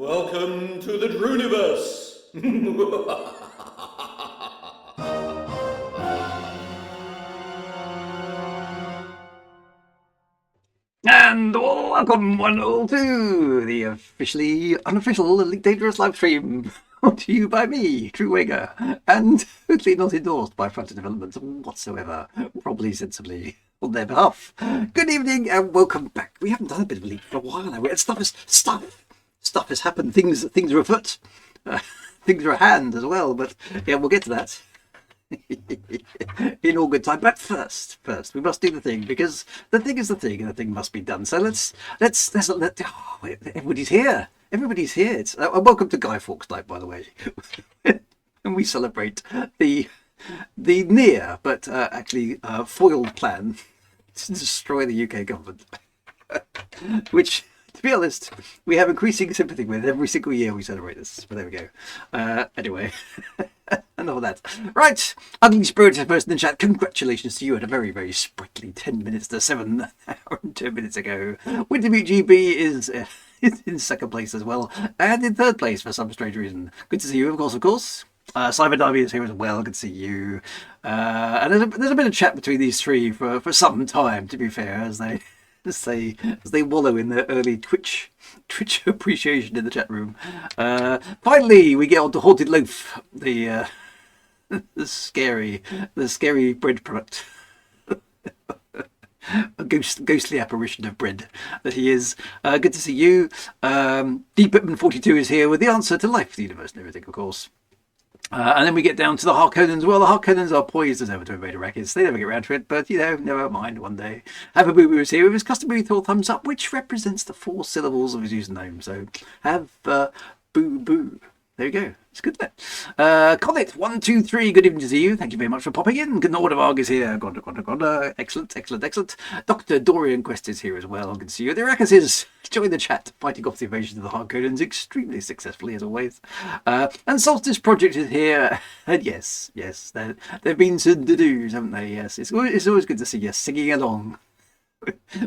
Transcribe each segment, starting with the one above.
Welcome to the Drooniverse! And welcome one all to the officially unofficial Elite Dangerous live stream, brought to you by me, True Wager, and totally not endorsed by Frontier Development whatsoever, probably sensibly on their behalf. Good evening and welcome back. We haven't done a bit of Elite for a while now. Stuff has happened. Things are afoot. Things are at hand as well. But yeah, we'll get to that. In all good time, but first we must do the thing, because the thing is the thing and the thing must be done. So let's everybody's here, it's welcome to Guy Fawkes Night, by the way. And we celebrate the near but actually foiled plan to destroy the UK government, which, to be honest, we have increasing sympathy with every single year we celebrate this. But there we go. Anyway, enough of that. Right, Ugly Spirited person in chat, congratulations to you at a very, very sprightly 10 minutes to 7 hour and 2 minutes ago. Wintermute GB is in second place as well, and in third place for some strange reason. Good to see you, of course. Cyber Darby is here as well. Good to see you. And there's a bit of chat between these three for some time, to be fair, as they wallow in their early Twitch appreciation in the chat room. Finally, we get on to Haunted Loaf, the scary bread product. A ghostly apparition of bread that he is. Good to see you. Deep Whitman 42 is here with the answer to life, the universe, and everything, of course. And then we get down to the Harkonnens. Well, the Harkonnens are poised as ever to invade Arrakis. They never get around to it, but, never mind, one day. Have a boo-boo is here with his customary Thor thumbs up, which represents the 4 syllables of his username. So, have boo-boo. There you go. It's good there. Collet123, good evening to see you. Thank you very much for popping in. Gnord Varg is here. Gonda. Excellent. Dr. Dorian Quest is here as well. Good to see you. The Arrakis is join the chat, fighting off the invasion of the Harkonnens extremely successfully, as always. And Solstice Project is here. And yes, there have been some to-dos, haven't they? Yes, it's always good to see you singing along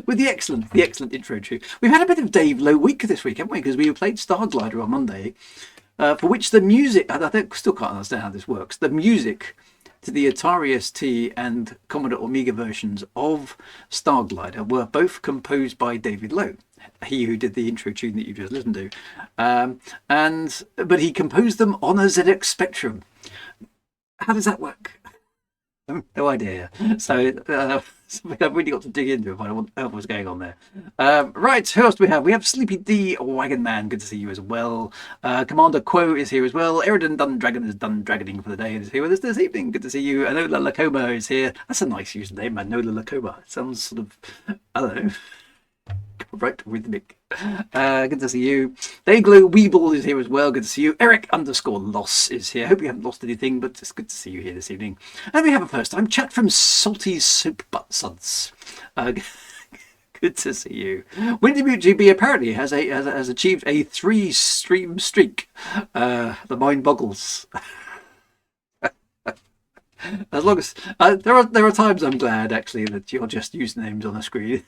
with the excellent intro too. We've had a bit of Dave Low week this week, haven't we? Because we played Starglider on Monday. For which the music, I still can't understand how this works, the music to the Atari ST and Commodore Amiga versions of Starglider were both composed by David Lowe, he who did the intro tune that you just listened to. But he composed them on a ZX Spectrum. How does that work? I have no idea. So I've really got to dig into it, find out what's going on there. Right, who else do we have? We have Sleepy D Wagon Man. Good to see you as well. Commander Quo is here as well. Eridan Dundragon is done dragoning for the day and is here with us this evening. Good to see you. Anola Lacoma is here. That's a nice username, Anola Lacoma. It sounds sort of, I don't know, right, rhythmic. Good to see you. Dayglow Weeble is here as well. Good to see you. Eric_Loss is here. Hope you haven't lost anything, but it's good to see you here this evening. And we have a first time chat from Salty Soap Butt Suds. Good to see you. Wintermute GB apparently has achieved a 3-stream streak. The mind boggles. As long as there are times I'm glad actually that you're just usernames on the screen.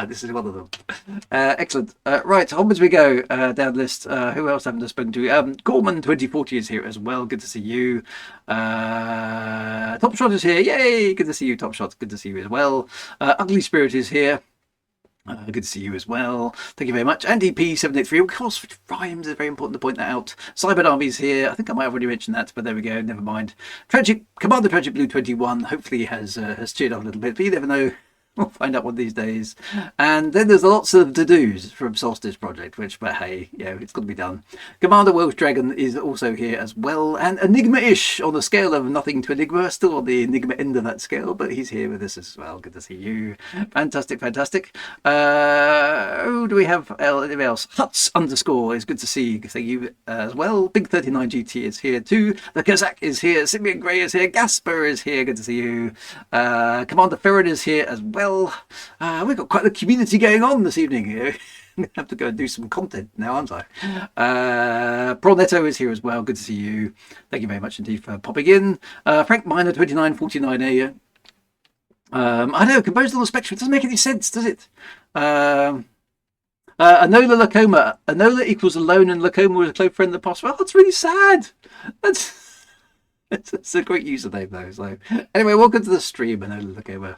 This is one of them. Excellent. Right, onwards we go down the list. Who else haven't I spoken to? Gorman 2040 is here as well. Good to see you. Top Shot is here. Yay! Good to see you, Top Shot. Good to see you as well. Ugly Spirit is here. Good to see you as well. Thank you very much. Andy P783. Of course, rhymes is very important to point that out. Cyber Army's here. I think I might have already mentioned that, but there we go. Never mind. Commander Tragic Blue 21 hopefully has cheered up a little bit, but you never know. We'll find out one of these days. And then there's lots of to-dos from Solstice Project, but hey, it's got to be done. Commander Welsh Dragon is also here as well. And Enigma-ish on the scale of nothing to Enigma. Still on the Enigma end of that scale, but he's here with us as well. Good to see you. Fantastic. Who do we have? Anything else? Huts_ is good to see. Thank you as well. Big 39 GT is here too. The Kazakh is here. Simeon Gray is here. Gasper is here. Good to see you. Commander Ferret is here as well. We've got quite the community going on this evening here. I'm going to have to go and do some content now, aren't I? Pronetto is here as well. Good to see you. Thank you very much indeed for popping in. Frank Miner 2949 here. I know, composed on the spectrum. It doesn't make any sense, does it? Anola Lacoma. Anola equals alone and Lacoma was a close friend in the past. Well, that's really sad. That's it's a great username though. So anyway, welcome to the stream, Anola Lacoma.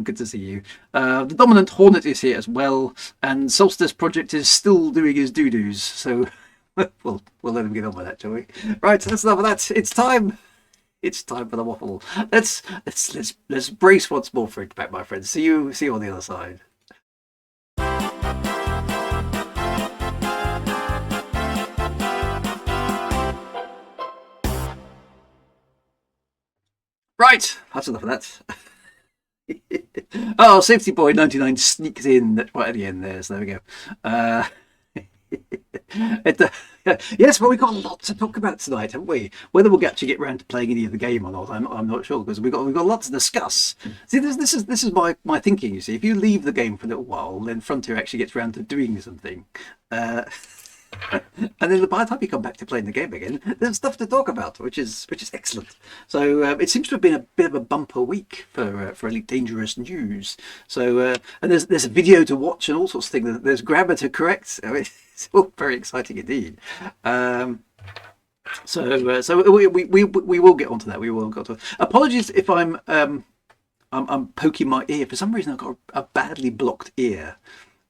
Good to see you. The Dominant Hornet is here as well, and Solstice Project is still doing his doo-doos. So we'll let him get on with that, shall we? Right, that's enough of that. It's time. It's time for the waffle. Let's brace once more for impact, my friends. See you on the other side. Right, that's enough of that. Oh, Safety Boy 99 sneaks in right at the end there, so there we go. Yes, well, we've got a lot to talk about tonight, haven't we? Whether we'll actually get around to playing any of the game or not, I'm not sure, because we've got a lot to discuss. See, this is my thinking. You see, if you leave the game for a little while, then Frontier actually gets around to doing something. And then by the time you come back to playing the game again, there's stuff to talk about, which is excellent. So it seems to have been a bit of a bumper week for Elite Dangerous news. So and there's a video to watch and all sorts of things. There's grammar to correct. I mean, it's all very exciting indeed. So we will get onto that. We will get to. Apologies if I'm poking my ear. For some reason, I've got a badly blocked ear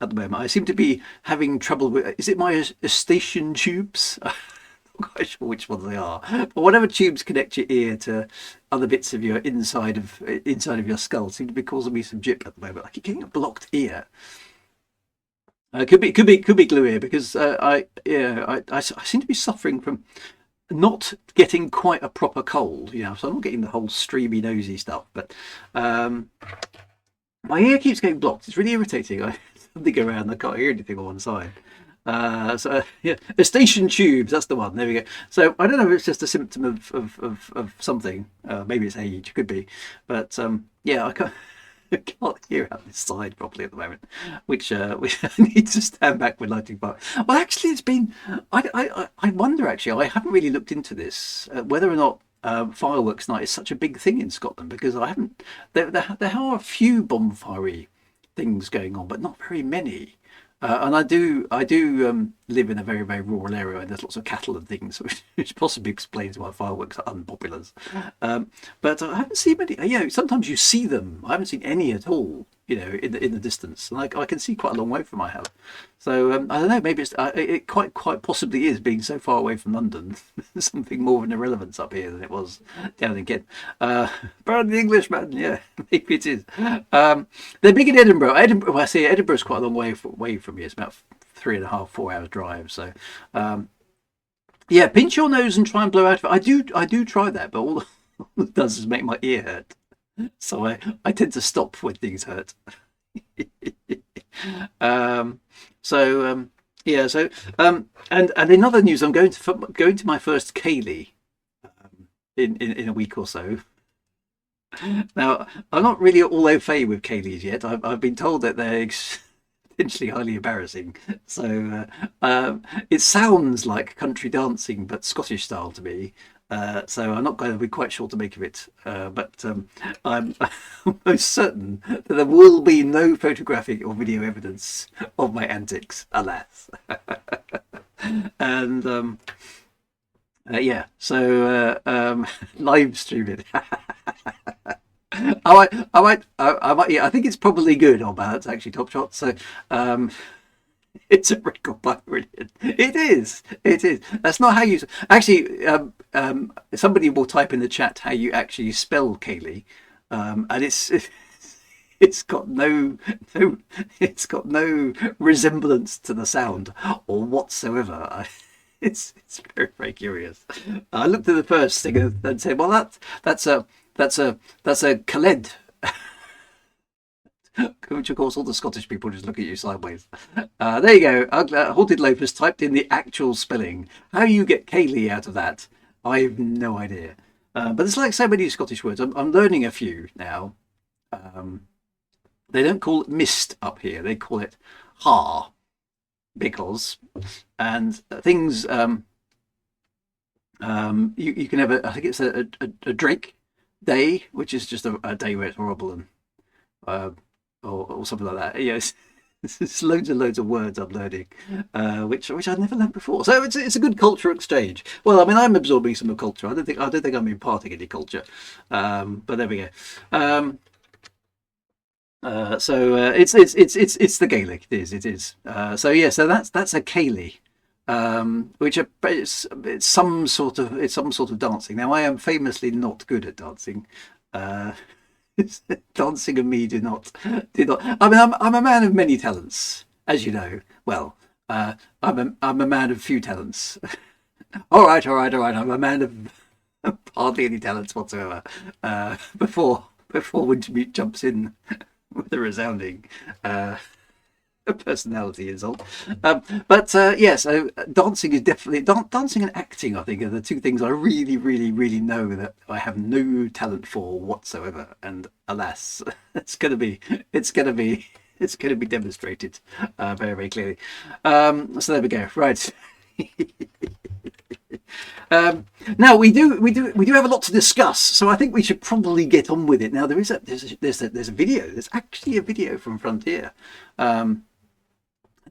at the moment. I seem to be having trouble with. Is it my Eustachian tubes? I'm not quite sure which ones they are. But whatever tubes connect your ear to other bits of your inside of your skull seem to be causing me some jip at the moment. I keep getting a blocked ear. Could be glue ear, because I seem to be suffering from not getting quite a proper cold, so I'm not getting the whole streamy nosy stuff, but my ear keeps getting blocked. It's really irritating. I something around, I can't hear anything on one side. Eustachian tubes, that's the one. There we go. So I don't know if it's just a symptom of something. Maybe it's age, could be, but I can't hear out this side properly at the moment, which I need to stand back with lighting part. Well, actually, it's been. I wonder. Actually, I haven't really looked into this whether or not fireworks night is such a big thing in Scotland, because I haven't. There are a few bonfire things going on, but not very many. And I do live in a very, very rural area, and there's lots of cattle and things, which possibly explains why fireworks are unpopular. But I haven't seen many. Sometimes you see them. I haven't seen any at all. In the distance, and I can see quite a long way from my house. So I don't know. Maybe it quite possibly is, being so far away from London. Something more of an irrelevance up here than it was down in Kent. Burn the Englishman. Yeah, maybe it is. They're big in Edinburgh. I say Edinburgh's quite a long way from here. It's about 3.5, 4 hours drive. So pinch your nose and try and blow out of it. I do try that, but all it does is make my ear hurt. So I tend to stop when things hurt. And in other news, I'm going to my first Kaylee in a week or so. Now, I'm not really all au fait with Kayleys yet. I've been told that they're potentially highly embarrassing. So it sounds like country dancing, but Scottish style to me. So I'm not going to be quite sure to make of it, but I'm most certain that there will be no photographic or video evidence of my antics, alas. And live stream it. I might. Yeah, I think it's probably good on balance, actually, Top Shot. So it's a record by brilliant. It is. That's not how you actually. Somebody will type in the chat how you actually spell Kaylee, and it's got no resemblance to the sound or whatsoever. It's very, very curious. I looked at the first thing and said, "Well, that's a Khaled." Which, of course, all the Scottish people just look at you sideways. There you go. Haunted Loaf has typed in the actual spelling. How you get Kaylee out of that, I have no idea. But it's like so many Scottish words. I'm learning a few now. They don't call it mist up here. They call it har, because and things. You can have I think it's a Drake day, which is just a day where it's horrible and. Or something like that. Yes, There's loads and loads of words I'm learning, which I'd never learned before. So it's a good culture exchange. Well, I mean, I'm absorbing some of culture. I don't think I'm imparting any culture, but there we go. It's the Gaelic. It is. So that's a Cayley, which it's some sort of dancing. Now I am famously not good at dancing. Dancing and me do not. I mean, I'm a man of many talents, as you know. Well, I'm a man of few talents. all right. I'm a man of hardly any talents whatsoever. Before Wintermute jumps in with a resounding personality insult. So dancing is definitely dancing and acting. I think are the two things I really, really, really know that I have no talent for whatsoever. And alas, it's going to be demonstrated very, very clearly. So there we go. Right. Now we do have a lot to discuss, so I think we should probably get on with it. Now there's a video. There's actually a video from Frontier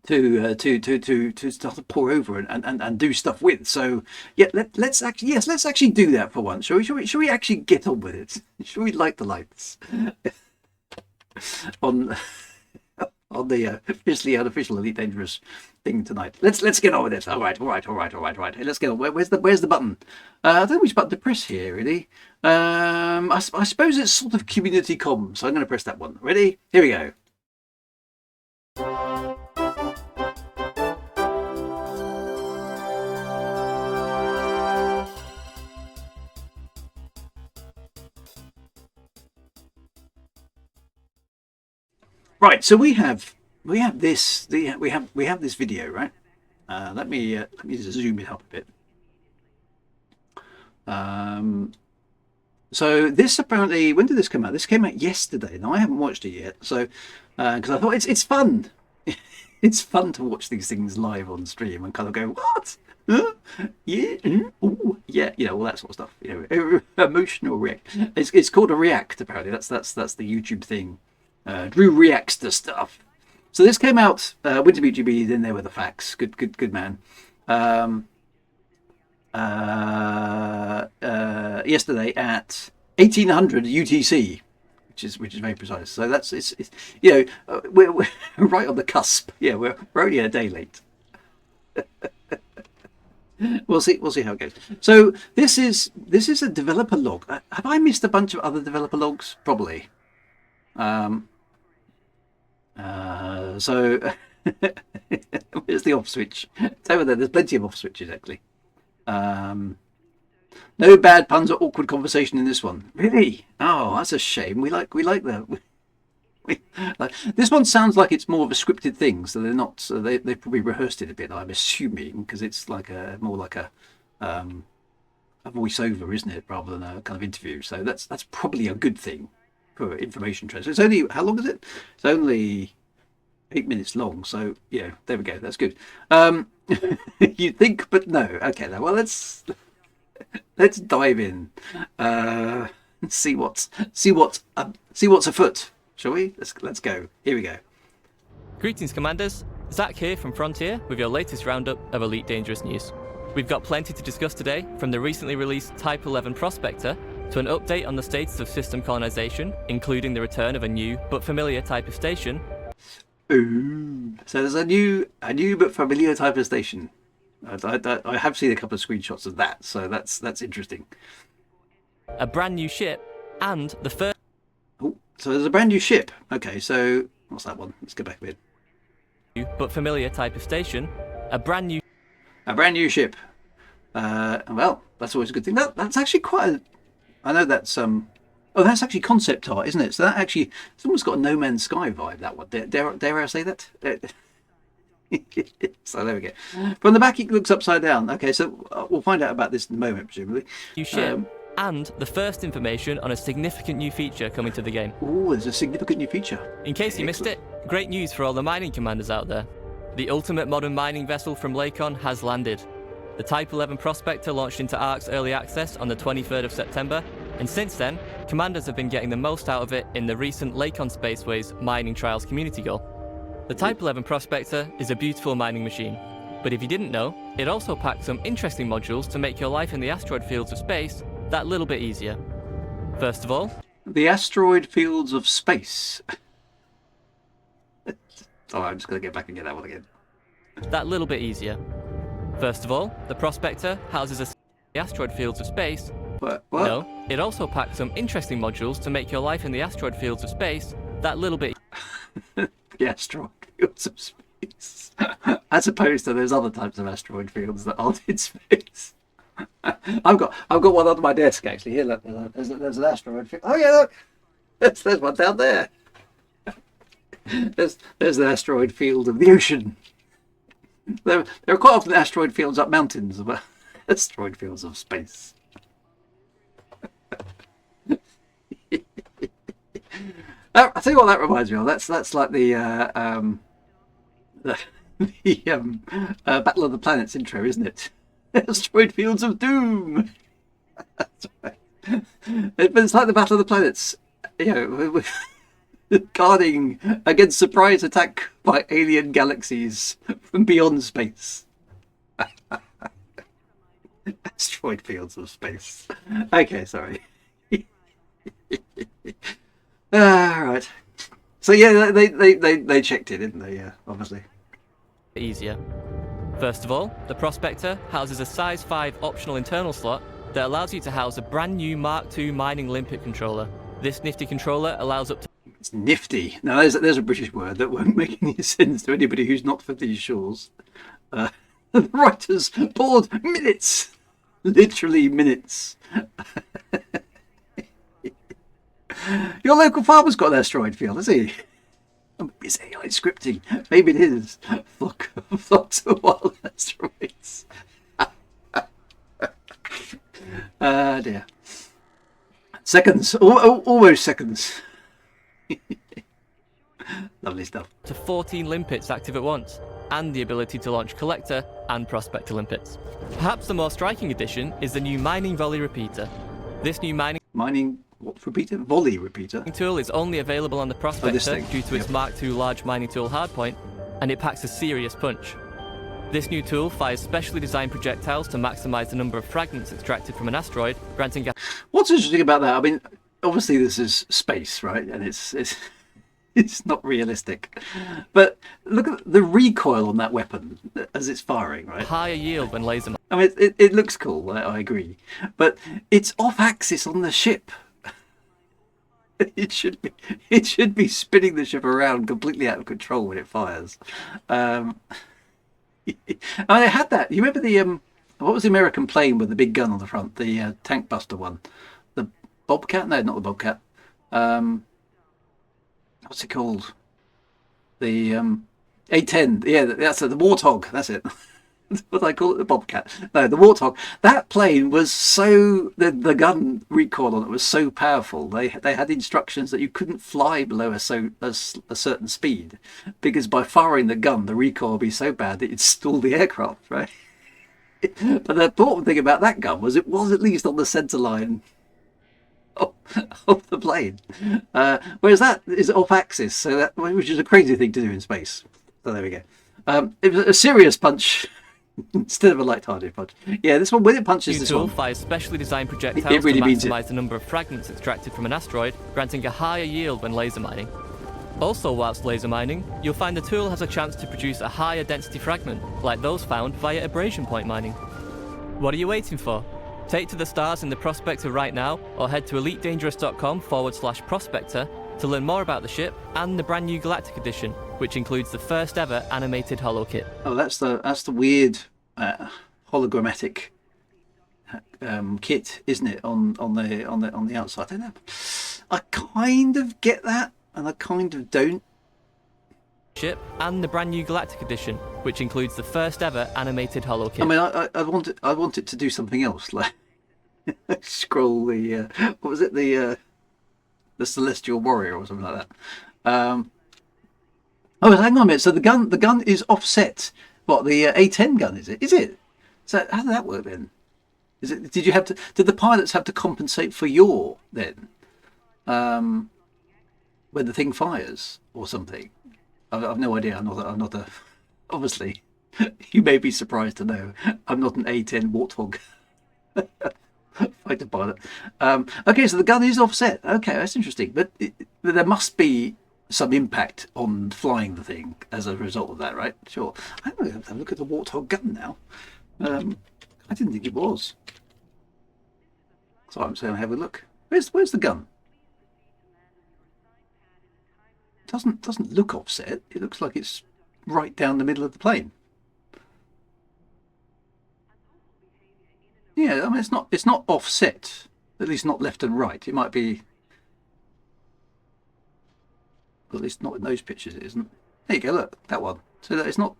to start to pour over and do stuff with. So yeah, let's actually do that for once. Shall we actually get on with it? Shall we light the lights on the officially unofficial Elite Dangerous thing tonight? Let's get on with it. All right. Let's get on. Where's the button? I don't know which button to press here, really. I suppose it's sort of community comms, so I'm going to press that one. Ready? Here we go. Right, so we have this video, right? Let me zoom it up a bit. So this apparently, when did this come out? This came out yesterday. Now I haven't watched it yet, so because I thought it's fun. It's fun to watch these things live on stream and kind of go, what? Huh? Yeah, ooh, yeah, all that sort of stuff. Emotional react. It's called a react. Apparently, that's the YouTube thing. Drew reacts to stuff. So this came out. Wintermute GB is in there with the facts. Good man. Yesterday at 1800 UTC, which is very precise. So it's we're right on the cusp. Yeah, we're only a day late. We'll see how it goes. So this is a developer log. Have I missed a bunch of other developer logs? Probably. So where's the off switch? It's over there. There's plenty of off switches actually. No bad puns or awkward conversation in this one. Really? Oh, that's a shame. We like that. This one sounds like it's more of a scripted thing, so they're not. So they've probably rehearsed it a bit. I'm assuming because it's more like a voiceover, isn't it, rather than a kind of interview. So that's probably a good thing for information transfer. It's only, how long is it? It's only 8 minutes long. So there we go. That's good. You'd think, but no. Okay, now well let's dive in. See what's afoot. Shall we? Let's go. Here we go. Greetings, Commanders. Zach here from Frontier with your latest roundup of Elite Dangerous news. We've got plenty to discuss today, from the recently released Type 11 Prospector to an update on the status of system colonization, including the return of a new but familiar type of station. Ooh, so there's a new but familiar type of station. I have seen a couple of screenshots of that, so that's interesting. A brand new ship and the first. Oh, so there's a brand new ship. Okay, so what's that one? Let's go back a bit. But familiar type of station. A brand new ship. Well, that's always a good thing. That's actually quite a. I know that's Oh, that's actually concept art, isn't it? So that actually, it's almost got a No Man's Sky vibe. That one. Dare I say that? So there we go. From the back, it looks upside down. Okay, so we'll find out about this in a moment, presumably. New ship and the first information on a significant new feature coming to the game. Oh, there's a significant new feature. In case you missed it, great news for all the mining commanders out there. The ultimate modern mining vessel from Lakon has landed. The Type 11 Prospector launched into ARC's early access on the 23rd of September, and since then, commanders have been getting the most out of it in the recent Lakon Spaceway's Mining Trials community goal. The Type 11 Prospector is a beautiful mining machine, but if you didn't know, it also packs some interesting modules to make your life in the asteroid fields of space that little bit easier. First of all, the asteroid fields of space. Oh, I'm just going to get back and get that one again. That little bit easier. First of all, the Prospector houses the asteroid fields of space. What? No, it also packs some interesting modules to make your life in the asteroid fields of space that little bit The asteroid fields of space. As opposed to those other types of asteroid fields that aren't in space. I've got one on my desk actually. Here, look, there's an asteroid field. Oh yeah, look, there's one down there. There's an asteroid field of the ocean. There are quite often asteroid fields up mountains, but asteroid fields of space. I tell you what that reminds me of. That's like the Battle of the Planets intro, isn't it? Asteroid fields of doom. That's right. But it's like the Battle of the Planets, you know, guarding against surprise attack by alien galaxies from beyond space. Asteroid fields of space. Okay, sorry. Right. So yeah, they checked it, didn't they? Yeah, obviously. easier. First of all, the Prospector houses a size 5 optional internal slot that allows you to house a brand new Mark II mining limpet controller. This nifty controller allows up to... It's nifty. Now there's a British word that won't make any sense to anybody who's not from these shores. The writers poured minutes, literally minutes. Your local farmer's got an asteroid field, has he? Is AI scripting? Maybe it is. Flocks of wild asteroids. Dear. Seconds. Almost seconds. Lovely stuff. To 14 limpets active at once, and the ability to launch Collector and Prospector limpets. Perhaps the more striking addition is the new Mining Volley Repeater. This new mining What repeater? Volley repeater. tool is only available on the Prospector due to its Mark II large mining tool hardpoint, and it packs a serious punch. This new tool fires specially designed projectiles to maximise the number of fragments extracted from an asteroid, granting a... What's interesting about that? I mean, obviously this is space, right? And it's not realistic. But look at the recoil on that weapon as it's firing, right? higher yield when laser... I mean, it looks cool, I agree. But it's off-axis on the ship. It should be spinning the ship around completely out of control when it fires. I mean, they had that. You remember the what was the American plane with the big gun on the front? The tank buster one, the Bobcat? No, not the Bobcat. What's it called? The A-10. Yeah, that's it. The Warthog. That's it. What do I call it? The Bobcat. No, the Warthog. That plane was so... The gun recoil on it was so powerful. They had instructions that you couldn't fly below a certain speed, because by firing the gun, the recoil would be so bad that it'd stall the aircraft, right? But the important thing about that gun was it was at least on the centre line of the plane. Whereas that is off-axis, so that, which is a crazy thing to do in space. So there we go. It was a serious punch. Instead of a light-hearted punch. Yeah, this one, when it punches this tool one... fires specially designed projectiles it really to means maximise the number of fragments extracted from an asteroid, granting a higher yield when laser mining. Also, whilst laser mining, you'll find the tool has a chance to produce a higher density fragment, like those found via abrasion point mining. What are you waiting for? Take to the stars in the Prospector right now, or head to elitedangerous.com/prospector to learn more about the ship and the brand new Galactic Edition, which includes the first ever animated holo kit. Oh, that's the weird hologrammatic kit, isn't it? On the outside. I don't know. I kind of get that, and I kind of don't. Ship and the brand new Galactic Edition, which includes the first ever animated holo kit. I mean, I want it to do something else, like scroll the what was it, the Celestial Warrior or something like that. Oh, hang on a minute. So the gun is offset. What, the A-10 gun is it? Is it? So how did that work then? Is it? Did the pilots have to compensate for yaw then, when the thing fires or something? I've no idea. I'm not a. Obviously, you may be surprised to know I'm not an A10 Warthog fighter pilot. Okay, so the gun is offset. Okay, that's interesting. But there must be some impact on flying the thing as a result of that, right? Sure. I'm going to have a look at the Warthog gun now. I didn't think it was. So I'm saying have a look. Where's the gun? Doesn't look offset. It looks like it's right down the middle of the plane. Yeah, I mean it's not offset. At least not left and right. It might be. Well, at least not in those pictures. It isn't. There you go. Look, that one. So that it's not.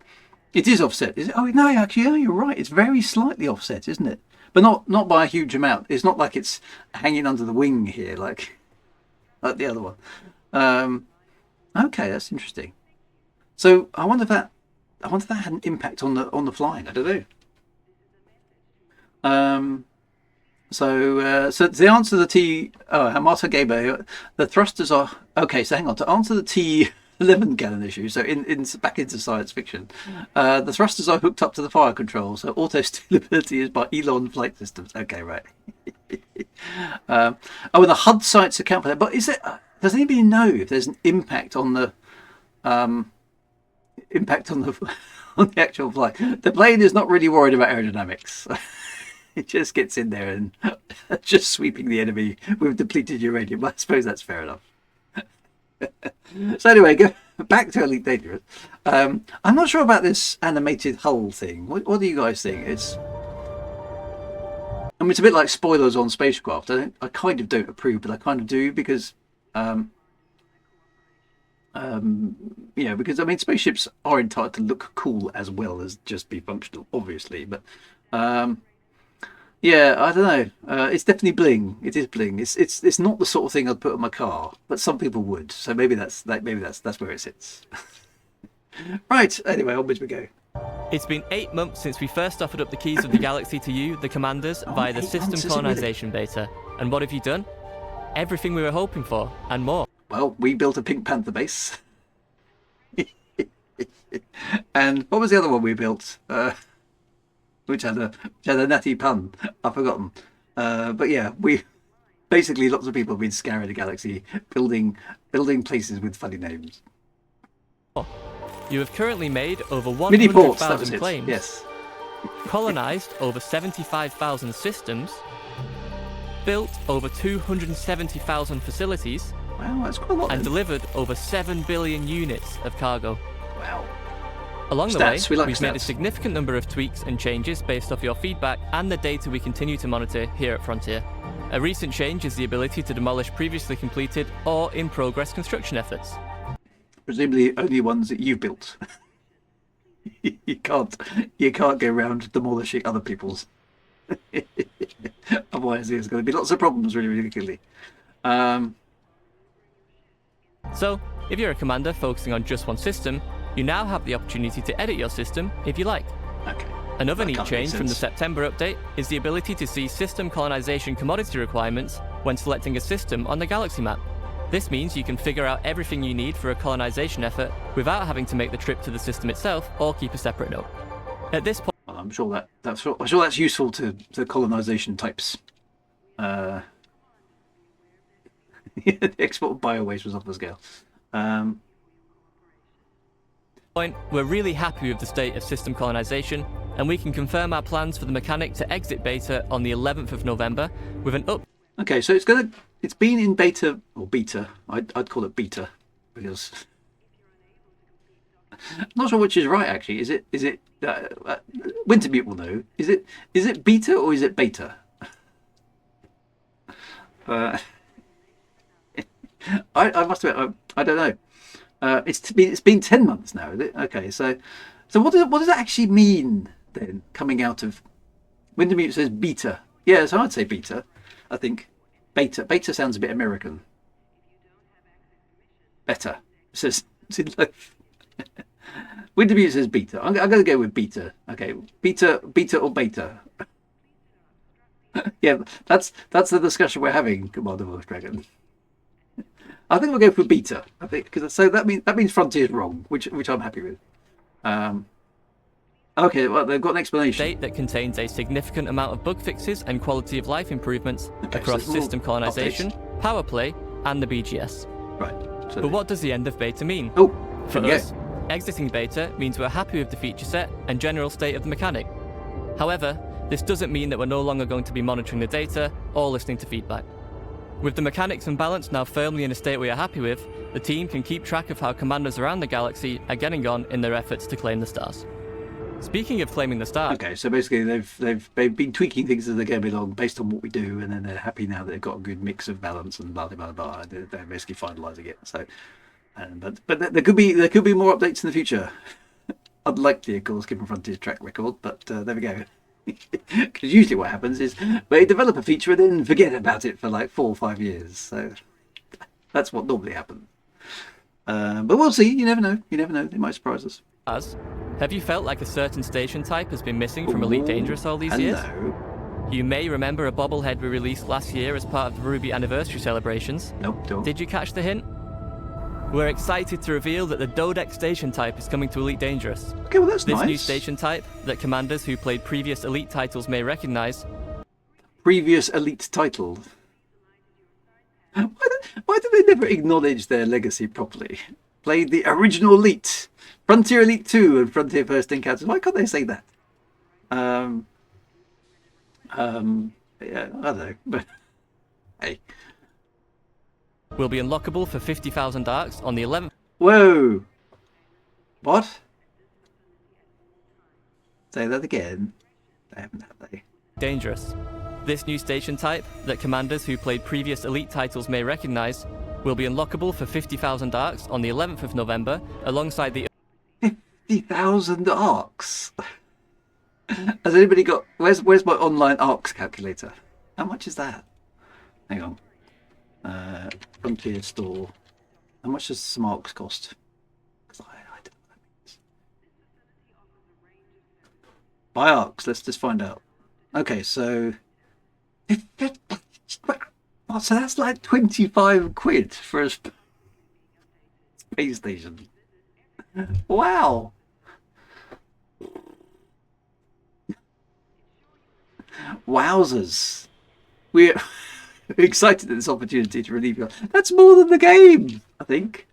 It is offset. Is it? Oh no, actually, yeah, you're right. It's very slightly offset, isn't it? But not by a huge amount. It's not like it's hanging under the wing here, like the other one. Okay, that's interesting. So I wonder if that had an impact on the flying. I don't know. So the answer to the T. Oh, Marta Gaber. The thrusters are okay. So hang on. To answer the T11 gallon issue. So back into science fiction, the thrusters are hooked up to the fire control. So auto steerability is by Elon Flight Systems. Okay, right. And the HUD sites account for that. But is it? Does anybody know if there's an impact on the on the actual flight? The plane is not really worried about aerodynamics. It just gets in there and just sweeping the enemy with depleted uranium. I suppose that's fair enough. So anyway, go back to Elite Dangerous. I'm not sure about this animated hull thing. What do you guys think? It's a bit like spoilers on spacecraft. I kind of don't approve, but I kind of do because because I mean spaceships are entitled to look cool as well as just be functional, obviously. But yeah, I don't know. It's definitely bling. It is bling. It's not the sort of thing I'd put on my car, but some people would. So maybe that's where it sits. Right. Anyway, onwards we go. It's been 8 months since we first offered up the keys of the galaxy to you, the commanders, via the system colonization beta. And what have you done? Everything we were hoping for, and more. Well, we built a Pink Panther base. And what was the other one we built? Which had a natty pun. I've forgotten. But yeah, basically lots of people have been scouring the galaxy, building places with funny names. You have currently made over Mini-ports, that 100,000 was claims, it. Yes. colonized over 75,000 systems, built over 270,000 facilities, Wow, that's quite a lot. and then. delivered over 7 billion units of cargo. Wow. Along Stats, the we way, like we've made a stats. significant number of tweaks and changes based off your feedback and the data we continue to monitor here at Frontier. A recent change is the ability to demolish previously completed or in-progress construction efforts. Presumably only ones that you've built. you can't go around demolishing other people's. Otherwise there's going to be lots of problems really quickly. So, if you're a commander focusing on just one system, you now have the opportunity to edit your system if you like. Okay. Another That neat can't make change from the sense. September update is the ability to see system colonization commodity requirements when selecting a system on the galaxy map. This means you can figure out everything you need for a colonization effort without having to make the trip to the system itself or keep a separate note. At this point, Well, I'm sure that's useful to colonization types. The export of biowaste was off the scale. we're really happy with the state of system colonization, and we can confirm our plans for the mechanic to exit beta on the 11th of November with an up. Okay, so it's been in beta or beta. I'd call it beta because I'm not sure which is right actually. Is it Wintermute will know. Is it beta or is it beta? I must admit I don't know. It's been 10 months now, is it? Okay, so what does that actually mean then? Coming out of Wintermute says beta. Yeah, so I'd say beta. I think beta sounds a bit American. Better says Wintermute says beta. I'm going to go with beta. Okay, beta or beta. Yeah, that's the discussion we're having, Commander Wolf Dragon. I think we'll go for beta. I think because so that means Frontier's wrong, which I'm happy with. Okay, well they've got an explanation. Update that contains a significant amount of bug fixes and quality of life improvements across so system colonization, power play, and the BGS. Right. So But what does the end of beta mean? Oh, For yeah. us, exiting beta means we're happy with the feature set and general state of the mechanic. However, this doesn't mean that we're no longer going to be monitoring the data or listening to feedback. With the mechanics and balance now firmly in a state we are happy with, the team can keep track of how commanders around the galaxy are getting on in their efforts to claim the stars. Speaking of claiming the stars, Okay, so basically they've been tweaking things as they go along based on what we do, and then they're happy now that they've got a good mix of balance and blah blah blah. They're basically finalising it. So, but there could be more updates in the future. Unlikely, of course, given Frontier's track record. But there we go. Because usually what happens is they develop a feature and then forget about it for like 4 or 5 years. So that's what normally happens. But we'll see. You never know. You never know. They might surprise us. have you felt like a certain station type has been missing from Elite Dangerous all these years? Hello. You may remember a bobblehead we released last year as part of the Ruby anniversary celebrations. Nope, don't. Did you catch the hint? We're excited to reveal that the Docec station type is coming to Elite Dangerous. Okay, well that's This nice. new station type, that commanders who played previous Elite titles may recognise, Previous Elite title. Why do they never acknowledge their legacy properly? Played the original Elite, Frontier Elite 2 and Frontier First Encounters. Why can't they say that? Yeah, I don't know, but hey. will be unlockable for 50,000 arcs on the 11th. Whoa! What? Say that again. They haven't, have they? Dangerous. This new station type, that commanders who played previous Elite titles may recognise, will be unlockable for 50,000 arcs on the 11th of November, alongside the 50,000 arcs. Has anybody got? Where's my online arcs calculator? How much is that? Hang on. Frontier store. How much does some arcs cost? Because I don't know what that means. Buy arcs. Let's just find out. Okay, so so that's like 25 quid for a space station. Wow. Wowzers. We're excited at this opportunity to relieve you. That's more than the game, I think.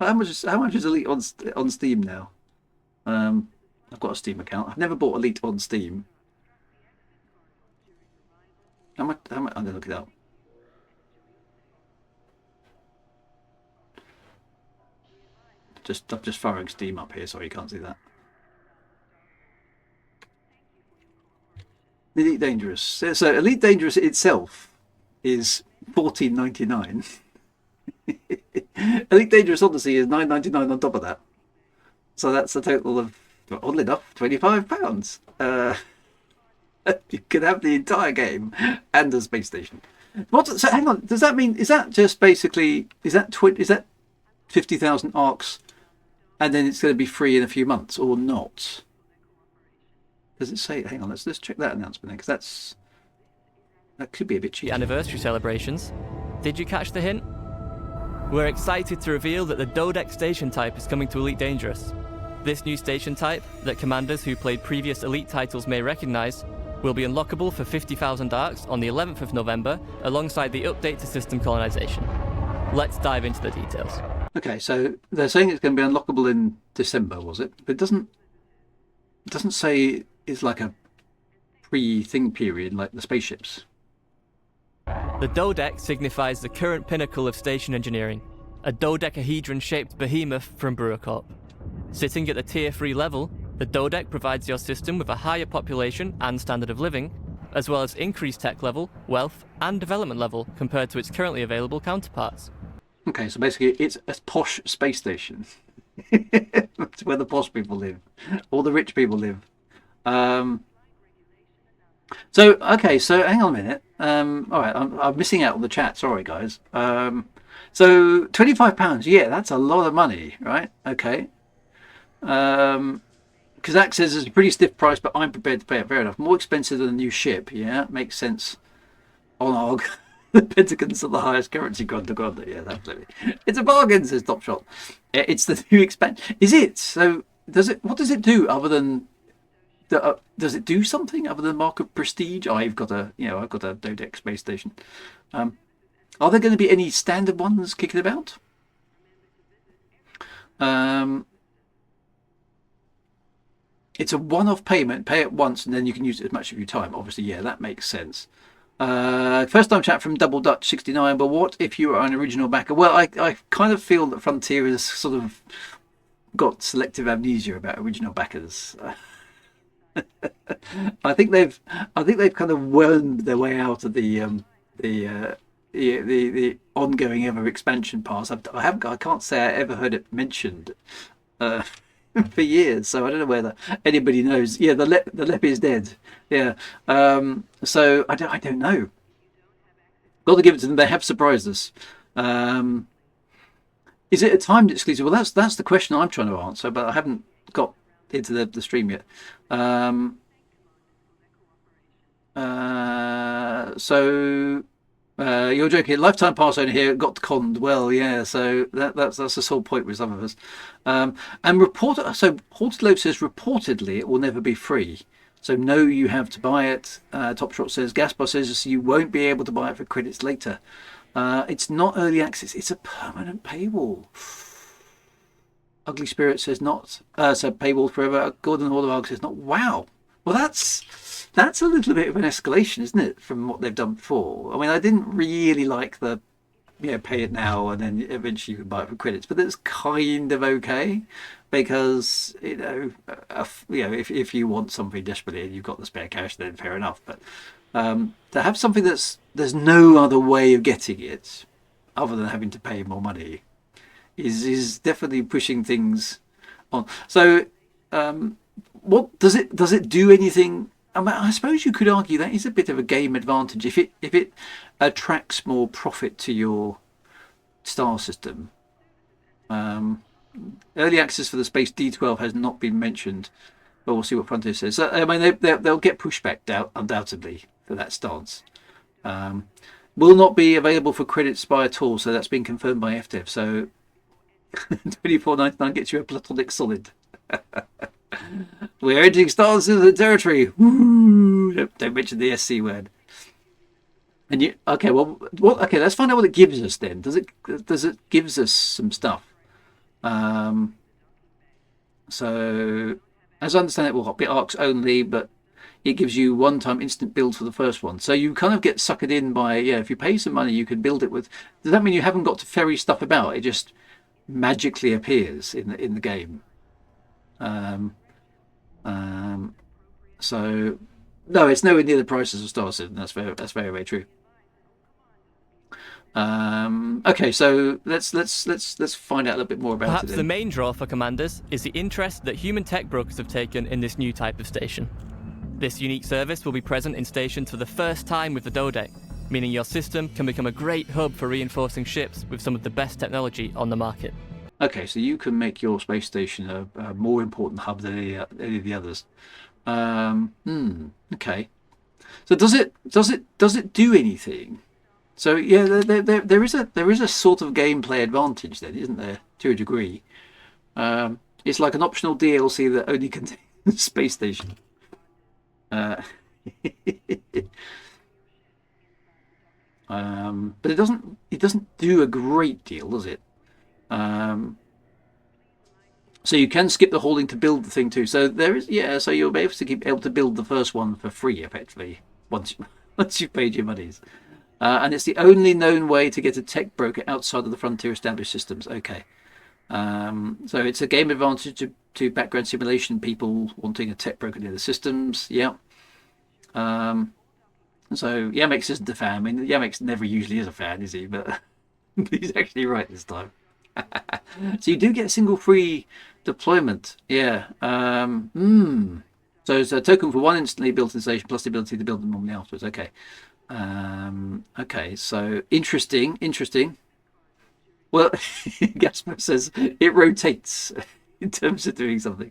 How much is Elite on Steam now? I've got a Steam account. I've never bought Elite on Steam. How much? I'm gonna look it up. I'm just firing Steam up here, so you can't see that. Elite Dangerous. So Elite Dangerous itself is $14.99. Elite Dangerous Odyssey is $9.99 on top of that. So that's a total of, oddly enough, £25. You could have the entire game and a space station. So hang on, does that mean, is that just basically, is that 50,000 arcs and then it's going to be free in a few months or not? Does it say? Hang on, let's check that announcement because that could be a bit cheap. The anniversary celebrations. Did you catch the hint? We're excited to reveal that the Docec station type is coming to Elite Dangerous. This new station type, that commanders who played previous Elite titles may recognise, will be unlockable for 50,000 arcs on the 11th of November, alongside the update to system colonization. Let's dive into the details. Okay, so they're saying it's going to be unlockable in December, was it? But it doesn't say it's like a pre-thing period like the spaceships. The Docec signifies the current pinnacle of station engineering, a Docecahedron-shaped behemoth from Brewer Corp. Sitting at the Tier 3 level, the Docec provides your system with a higher population and standard of living, as well as increased tech level, wealth, and development level compared to its currently available counterparts. Okay, so basically it's a posh space station. It's where the posh people live, all the rich people live. So hang on a minute. All right, I'm missing out on the chat. Sorry, guys. So £25. Yeah, that's a lot of money, right? Okay. Kazak says it's a pretty stiff price, but I'm prepared to pay it. Fair enough. More expensive than a new ship. Yeah, makes sense. On ARG. The Pentagons are the highest currency quanta. Yeah, absolutely. It's a bargain, says Top Shot. It's the new expansion. Is it? So does it? What does it do other than? Does it do something other than mark of prestige? I've got a Dodec space station. Are there going to be any standard ones kicking about? It's a one-off payment. Pay it once, and then you can use it as much of your time. Obviously, yeah, that makes sense. First time chat from Double Dutch 69. But what if you are an original backer? Well, I kind of feel that Frontier has sort of got selective amnesia about original backers. I think they've kind of wormed their way out of the ongoing ever expansion pass. I can't say I ever heard it mentioned for years, so I don't know whether anybody knows. Yeah, the Lep is dead. Yeah, so I don't know. Got to give it to them. They have surprised us. Is it a timed exclusive? Well, that's the question I'm trying to answer, but I haven't got into the stream yet. You're joking. Lifetime pass owner here got conned. Well, yeah. So that's the sole point with some of us. And Haunted Loaf says reportedly it will never be free. So no, you have to buy it. Top Shot says Gaspar says you won't be able to buy it for credits later. It's not early access. It's a permanent paywall. Ugly Spirit says not. So paywall forever. Gordon Hordevog says not. Wow. Well, that's a little bit of an escalation, isn't it, from what they've done before? I mean, I didn't really like the, pay it now and then eventually you can buy it for credits, but that's kind of okay because if you want something desperately and you've got the spare cash, then fair enough. But to have something there's no other way of getting it other than having to pay more money is definitely pushing things on. So what does it do anything? I mean, I suppose you could argue that is a bit of a game advantage if it attracts more profit to your star system. Early access for the Space D12 has not been mentioned, but we'll see what Frontier says. So, I mean, they'll get pushback undoubtedly for that stance. Will not be available for credits by at all, so that's been confirmed by FDev. So $24.99 gets you a platonic solid. We're entering Star Citizen territory. Woo! Don't mention the SC word. And okay, let's find out what it gives us then. Does it gives us some stuff? So as I understand it, will be ARCs only, but it gives you one-time instant build for the first one. So you kind of get suckered in by if you pay some money, you can build it with. Does that mean you haven't got to ferry stuff about? It just magically appears in the game. So no, it's nowhere near the prices of Star Citizen. That's very, very true. Okay, so let's find out a little bit more about it. Perhaps the main draw for commanders is the interest that human tech brokers have taken in this new type of station. This unique service will be present in stations for the first time with the Dodec, meaning your system can become a great hub for reinforcing ships with some of the best technology on the market. Okay, so you can make your space station a more important hub than any of the others. Okay. So does it do anything? So yeah, there is a sort of gameplay advantage then, isn't there, to a degree? It's like an optional DLC that only contains space station. But it doesn't do a great deal, does it? So you can skip the hauling to build the thing too. So there is, so you'll be able to build the first one for free effectively once you've paid your monies. And it's the only known way to get a tech broker outside of the Frontier established systems. Okay. So it's a game advantage to background simulation people wanting a tech broker near the systems. Yeah. So Yamex isn't a fan. I mean, Yamex never usually is a fan, is he? But he's actually right this time. So you do get a single free deployment. Yeah. So it's a token for one instantly built station plus the ability to build them normally afterwards. Okay. Okay. So interesting. Well, Gasper says it rotates in terms of doing something.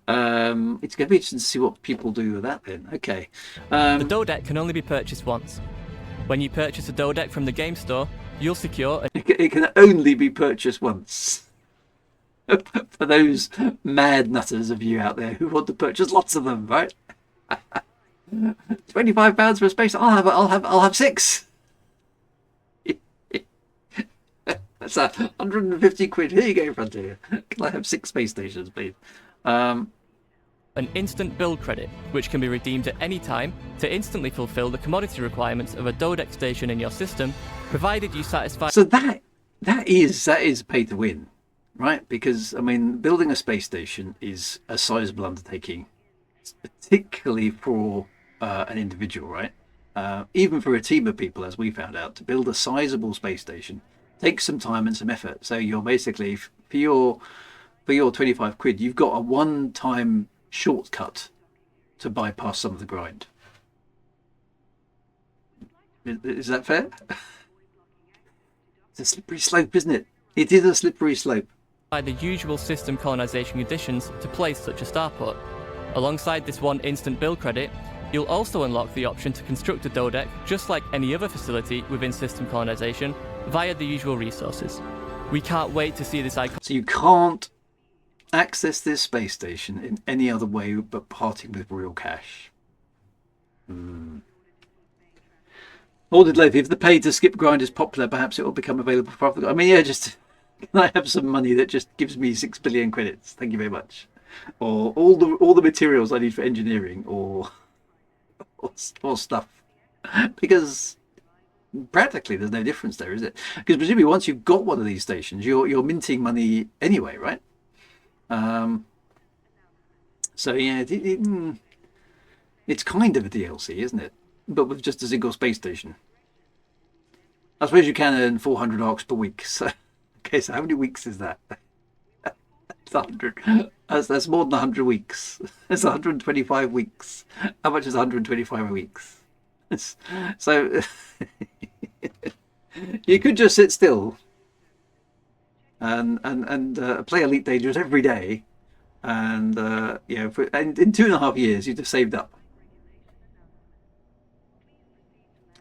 It's going to be interesting to see what people do with that then. Okay. The Dodec can only be purchased once. When you purchase a Dodec from the game store, you'll secure a It can only be purchased once. For those mad nutters of you out there who want to purchase lots of them, right? £25 for a space. I'll have 6. That's £150. Here you go, Frontier. Can I have 6 space stations, please? an instant build credit, which can be redeemed at any time to instantly fulfill the commodity requirements of a Dodec station in your system, provided you satisfy. So that is pay to win, right? Because I mean, building a space station is a sizable undertaking, particularly for an individual, right? Even for a team of people, as we found out, to build a sizable space station takes some time and some effort. So you're basically for your £25, you've got a one-time shortcut to bypass some of the grind. Is that fair? It's a slippery slope, isn't it? It is a slippery slope. By the usual system colonization conditions to place such a starport. Alongside this one instant build credit, you'll also unlock the option to construct a Dodec just like any other facility within system colonization via the usual resources. We can't wait to see this icon. So you can't access this space station in any other way but parting with real cash. Ordered Loaf, if the pay to skip grind is popular, perhaps it will become available for other. I mean, yeah, just can I have some money that just gives me 6 billion credits? Thank you very much. Or all the materials I need for engineering, or stuff, because practically there's no difference there, is it? Because presumably once you've got one of these stations, you're minting money anyway, right? So yeah, it's kind of a DLC, isn't it? But with just a single space station. I suppose you can earn 400 arcs per week. So okay, so how many weeks is that? It's 100. That's more than 100 weeks. It's 125 weeks. How much is 125 weeks? So you could just sit still and play Elite Dangerous every day, and in 2.5 years you'd have saved up.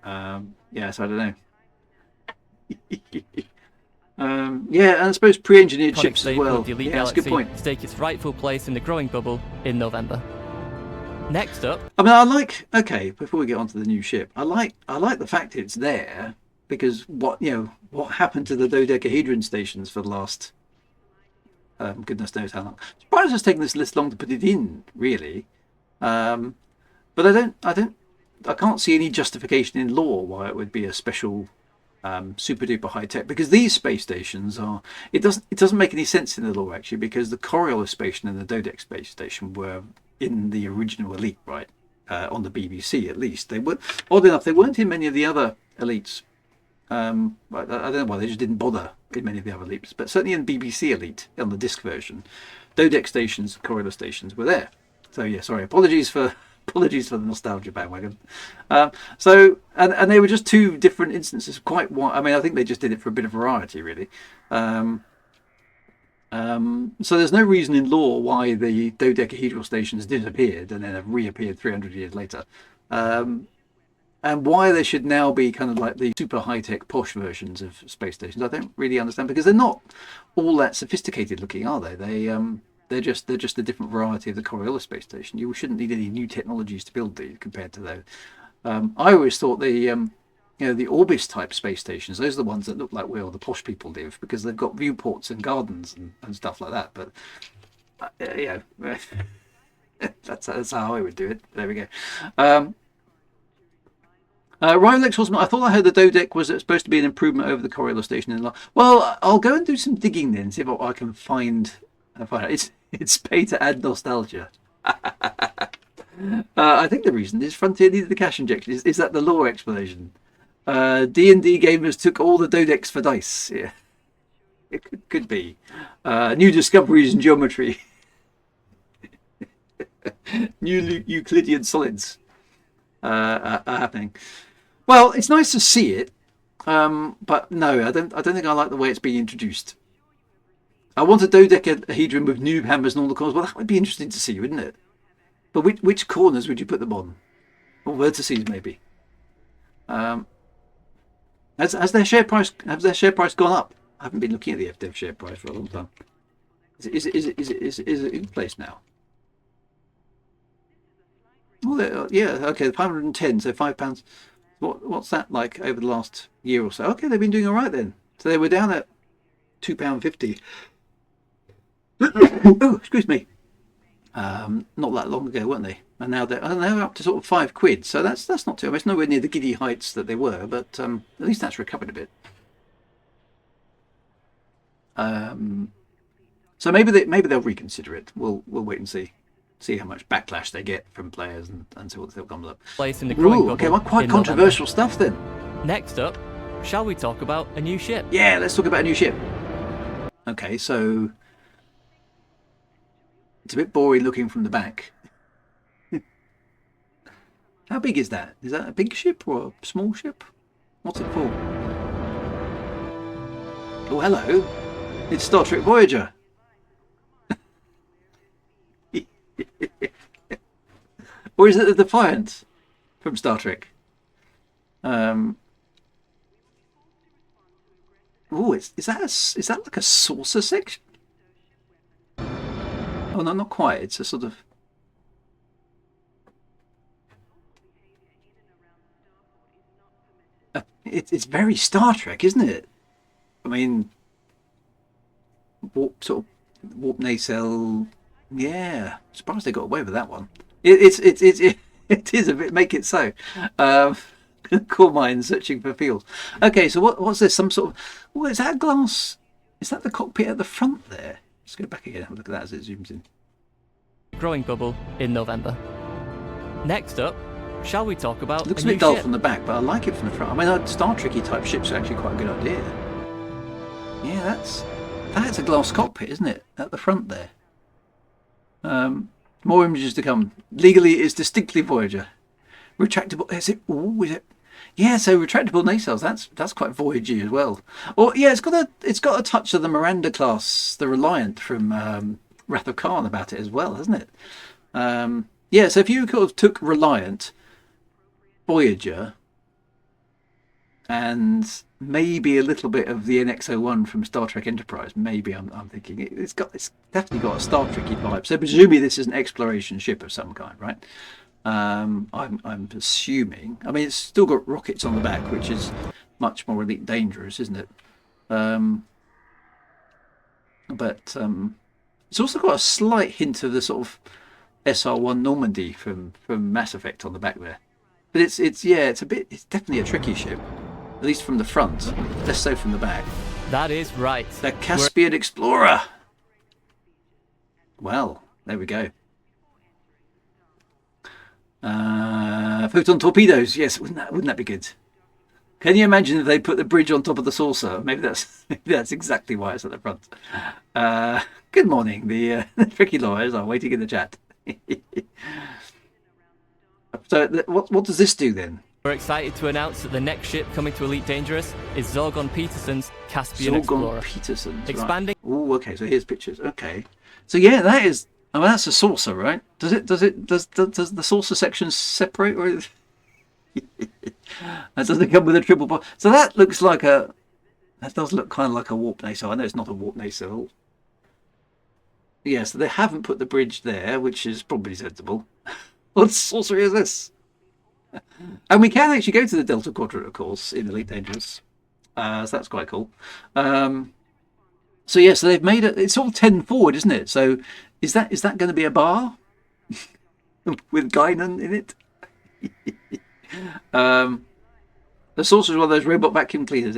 So I don't know. And I suppose pre-engineered chips as well. Yeah, that's a good point. Stake its rightful place in the growing bubble in November. Next up, I mean, before we get on to the new ship, I like the fact it's there, because what happened to the Docecahedron stations for the last goodness knows how long. Surprised it's taken this long to put it in, really. But I can't see any justification in law why it would be a special super duper high tech, because these space stations are. It doesn't make any sense in the law, actually, because the Coriolis station and the Dodec space station were in the original Elite, right? On the BBC, at least. They weren't, odd enough, they weren't in many of the other Elites. I don't know why they just didn't bother in many of the other Elites, but certainly in BBC Elite, on the disc version, Dodec stations, Coriolis stations were there. So yeah, sorry, apologies for the nostalgia bandwagon. So they were just two different instances. I mean, I think they just did it for a bit of variety, really. So there's no reason in law why the dodecahedral stations disappeared and then have reappeared 300 years later, and why they should now be kind of like the super high-tech posh versions of space stations. I don't really understand, because they're not all that sophisticated looking, are they? They're just a different variety of the Coriolis space station. You shouldn't need any new technologies to build these compared to those. I always thought the Orbis type space stations, those are the ones that look like where all the posh people live, because they've got viewports and gardens and stuff like that. But that's how I would do it. There we go. Rylex Horseman, I thought I heard the Dodec was supposed to be an improvement over the Coriolis station. Well, I'll go and do some digging then, see if I can find out. It's pay to add nostalgia. I think the reason is Frontier needed the cash injection. Is that the lore explanation? D&D gamers took all the Dodecs for dice. Yeah, it could be. New discoveries in geometry. New Euclidean solids are happening. Well, it's nice to see it, but no, I don't think I like the way it's being introduced. I want a dodecahedron with noob hammers and all the corners. Well, that would be interesting to see, wouldn't it? But which corners would you put them on? Or vertices, maybe. Has their share price gone up? I haven't been looking at the FDev share price for a long time. Is it in place now? Well, yeah, okay, 510, so £5. What's that like over the last year or so? Okay, they've been doing all right then. So they were down at £2.50. Oh, excuse me. Not that long ago, weren't they? And now they're up to sort of £5. So that's not too. I mean, it's nowhere near the giddy heights that they were, but at least that's recovered a bit. So maybe they'll reconsider it. We'll wait and see how much backlash they get from players and see what comes up. Place in the growing bubble. Okay, well, quite controversial stuff then. Next up, shall we talk about a new ship? Yeah, let's talk about a new ship. Okay, so it's a bit boring looking from the back. How big is that? Is that a big ship or a small ship? What's it for? Oh, hello. It's Star Trek Voyager. Or is it the Defiant from Star Trek? Oh, is that like a saucer section? Oh no, not quite. It's a sort of. It's very Star Trek, isn't it? I mean, warp nacelle. Yeah, surprised they got away with that one. It is a bit. Make it so. Core mine searching for fuels. Okay, so what's this? Some sort of. Oh, is that a glass? Is that the cockpit at the front there? Let's go back again. Have a look at that as it zooms in. Growing bubble in November. Next up, shall we talk about It looks a a bit new dull ship? from the back, but I like it from the front. I mean, Star Trek-y type ships are actually quite a good idea. Yeah, that's a glass cockpit, isn't it? At the front there. More images to come. Legally, it's distinctly Voyager. Retractable. Is it? Oh, is it? Yeah. So retractable nacelles. That's quite Voyager as well. Or yeah, it's got a touch of the Miranda class, the Reliant from Wrath of Khan about it as well, hasn't it? Yeah. So if you sort of took Reliant, Voyager, and maybe a little bit of the NX-01 from Star Trek Enterprise. Maybe I'm thinking it's definitely got a Star Trek-y vibe. So presumably this is an exploration ship of some kind, right? I'm assuming. I mean, it's still got rockets on the back, which is much more Elite Dangerous, isn't it? But it's also got a slight hint of the sort of SR-1 Normandy from Mass Effect on the back there. But it's definitely a tricky ship. At least from the front, less so from the back. That is right. The Caspian Explorer. Well, there we go. Photon torpedoes. Yes, wouldn't that be good? Can you imagine if they put the bridge on top of the saucer? Maybe that's exactly why it's at the front. Good morning. The tricky lawyers are waiting in the chat. So what does this do then? We're excited to announce that the next ship coming to Elite Dangerous is Zorgon Peterson's Caspian Explorer. Peterson's, expanding. Right. Oh, okay. So here's pictures. Okay. So yeah, that is. I mean, that's a saucer, right? Does the saucer section separate, or does it come with a triple bottom? So that looks like that does look kind of like a warp nacelle. I know it's not a warp nacelle. Yeah, so they haven't put the bridge there, which is probably sensible. What saucer is this? And we can actually go to the Delta Quadrant, of course, in Elite Dangerous. So that's quite cool. So yeah, so they've made it. It's all 10 forward, isn't it? So is that going to be a bar with Guinan in it? The saucer is one of those robot vacuum cleaners.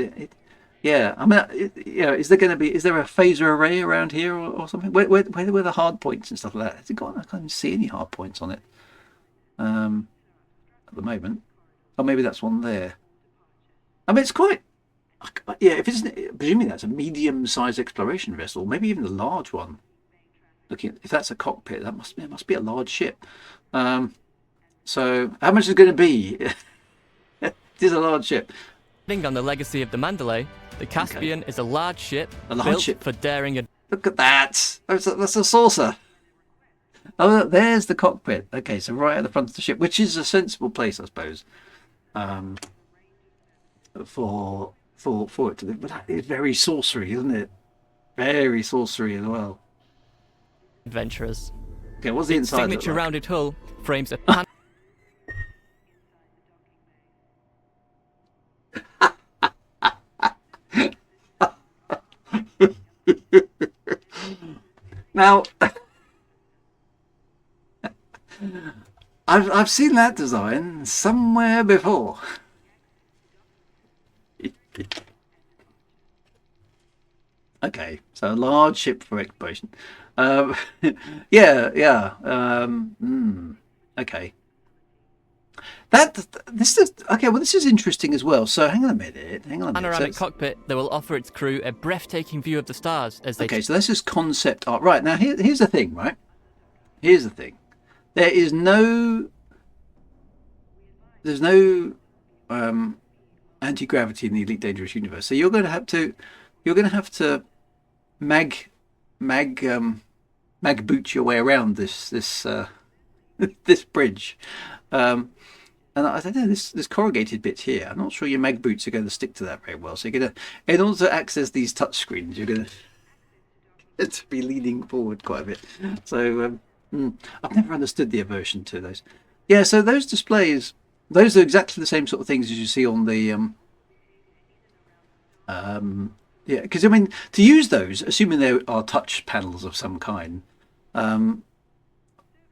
Yeah, I mean, is there a phaser array around here or something? Where are the hard points and stuff like that? Has it got? I can't even see any hard points on it. At the moment. Oh, maybe that's one there. I mean, it's quite. Yeah, presumably that's a medium-sized exploration vessel, maybe even a large one. Looking at, if that's a cockpit, it must be a large ship. So how much is it going to be? It is a large ship. On the legacy of the Mandalay, the Caspian is a large ship built for daring. Look at that. That's a saucer. Oh, there's the cockpit. Okay, so right at the front of the ship, which is a sensible place, I suppose. for it to. But that is very sorcery, isn't it? Very sorcery as well. Adventurers. Okay, what's the Its inside look signature like? rounded hull frames a pan. Now, I've seen that design somewhere before. Okay, so a large ship for exploration. Um, yeah. Okay. This is okay. Well, this is interesting as well. So hang on a minute. Panoramic cockpit that will offer its crew a breathtaking view of the stars as they. Okay, so this is concept art. Right, now here's the thing, right? Here's the thing. There's no anti-gravity in the Elite Dangerous universe. So you're going to have to mag boot your way around this this bridge. And I don't know, this corrugated bit here, I'm not sure your mag boots are going to stick to that very well. So you're going to, in order to access these touch screens, you're going to be leaning forward quite a bit. So I've never understood the aversion to those. Yeah, so those displays, those are exactly the same sort of things as you see on the yeah, because I mean, to use those, assuming there are touch panels of some kind,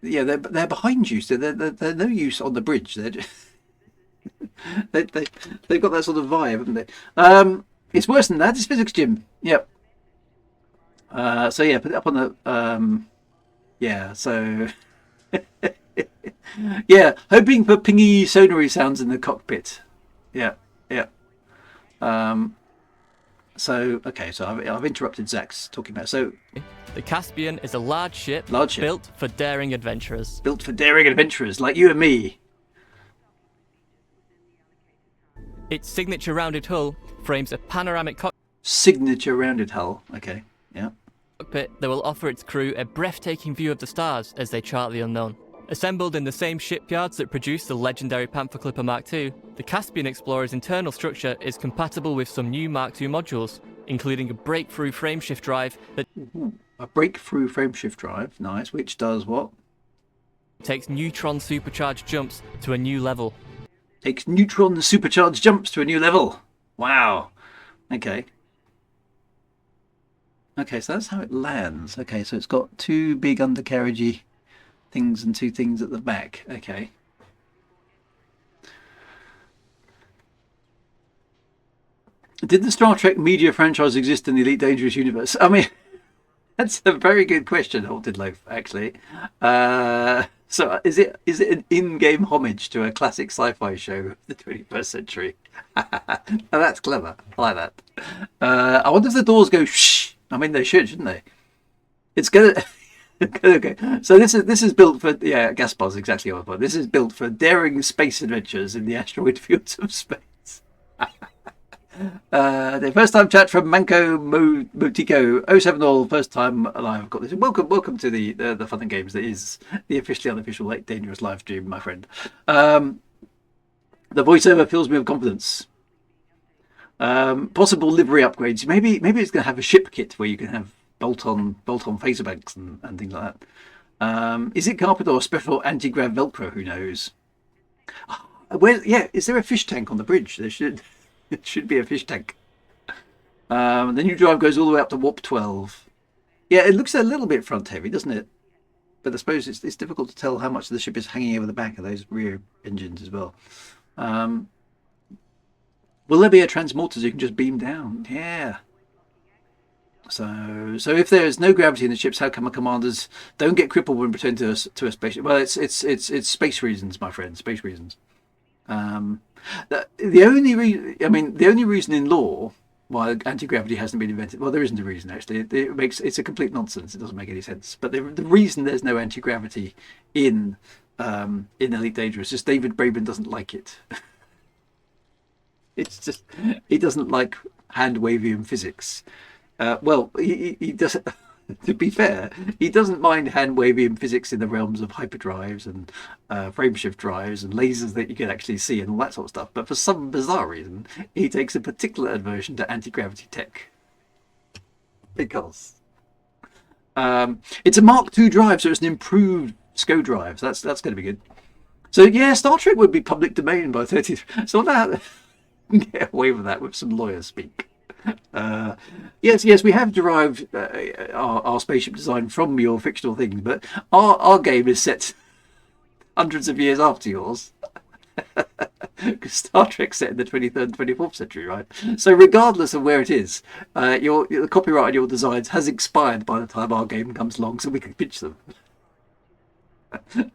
yeah, they're behind you, so they're no use on the bridge. They're just, they've got that sort of vibe, haven't they? It's worse than that. It's physics gym. Yep. So yeah, put it up on the yeah. So yeah, hoping for pingy sonary sounds in the cockpit. Yeah. So okay, so I've interrupted Zach's talking about so. The Caspian is a large ship built for daring adventurers. Built for daring adventurers like you and me. Its signature rounded hull frames a panoramic Signature rounded hull. Okay, yeah. cockpit that will offer its crew a breathtaking view of the stars as they chart the unknown. Assembled in the same shipyards that produced the legendary Panther Clipper Mark II, the Caspian Explorer's internal structure is compatible with some new Mark II modules, including a breakthrough frameshift drive that A breakthrough frameshift drive, nice, which does what? takes neutron supercharged jumps to a new level. Takes neutron supercharged jumps to a new level. Wow. Okay. Okay, so that's how it lands. Okay, so it's got two big undercarriagey things and two things at the back. Okay. Did the Star Trek media franchise exist in the Elite Dangerous universe? I mean, that's a very good question, Halted Loaf, actually. So is it an in-game homage to a classic sci-fi show of the 21st century? Now that's clever. I like that. I wonder if the doors go shh. I mean, they should, shouldn't they? It's gonna. Okay. So this is built for Gaspar's exactly what I thought. This is built for daring space adventures in the asteroid fields of space. The first time chat from Manco Motico 07 all first time alive. I've got this. Welcome to the fun and games that is the officially unofficial Late Dangerous live stream, my friend. The voiceover fills me with confidence. Possible livery upgrades. Maybe it's going to have a ship kit where you can have bolt-on phaser banks and things like that. Is it carpet or special anti-grav Velcro? Who knows? Is there a fish tank on the bridge? There should. It should be a fish tank. The new drive goes all the way up to warp 12. Yeah, it looks a little bit front heavy, doesn't it? But I suppose it's difficult to tell how much of the ship is hanging over the back of those rear engines as well. Will there be a transporter so you can just beam down? Yeah. So if there is no gravity in the ships, how come our commanders don't get crippled when returned to a spaceship? Well, it's space reasons, my friend. Space reasons. The only reason in law why anti-gravity hasn't been invented, well, there isn't a reason actually. It's a complete nonsense. It doesn't make any sense. But the reason there's no anti-gravity in Elite Dangerous is David Braben doesn't like it. It's just he doesn't like hand wavium physics. Well, he doesn't. to be fair, he doesn't mind hand-waving physics in the realms of hyperdrives and frameshift drives and lasers that you can actually see and all that sort of stuff. But for some bizarre reason, he takes a particular aversion to anti-gravity tech. Because it's a Mark II drive, so it's an improved SCO drive. So that's going to be good. So yeah, Star Trek would be public domain by 33. So now get away with that with some lawyer speak. Yes, we have derived our spaceship design from your fictional things, but our game is set hundreds of years after yours. Because Star Trek's set in the 23rd and 24th century, right? So regardless of where it is, the copyright on your designs has expired by the time our game comes along, so we can pitch them.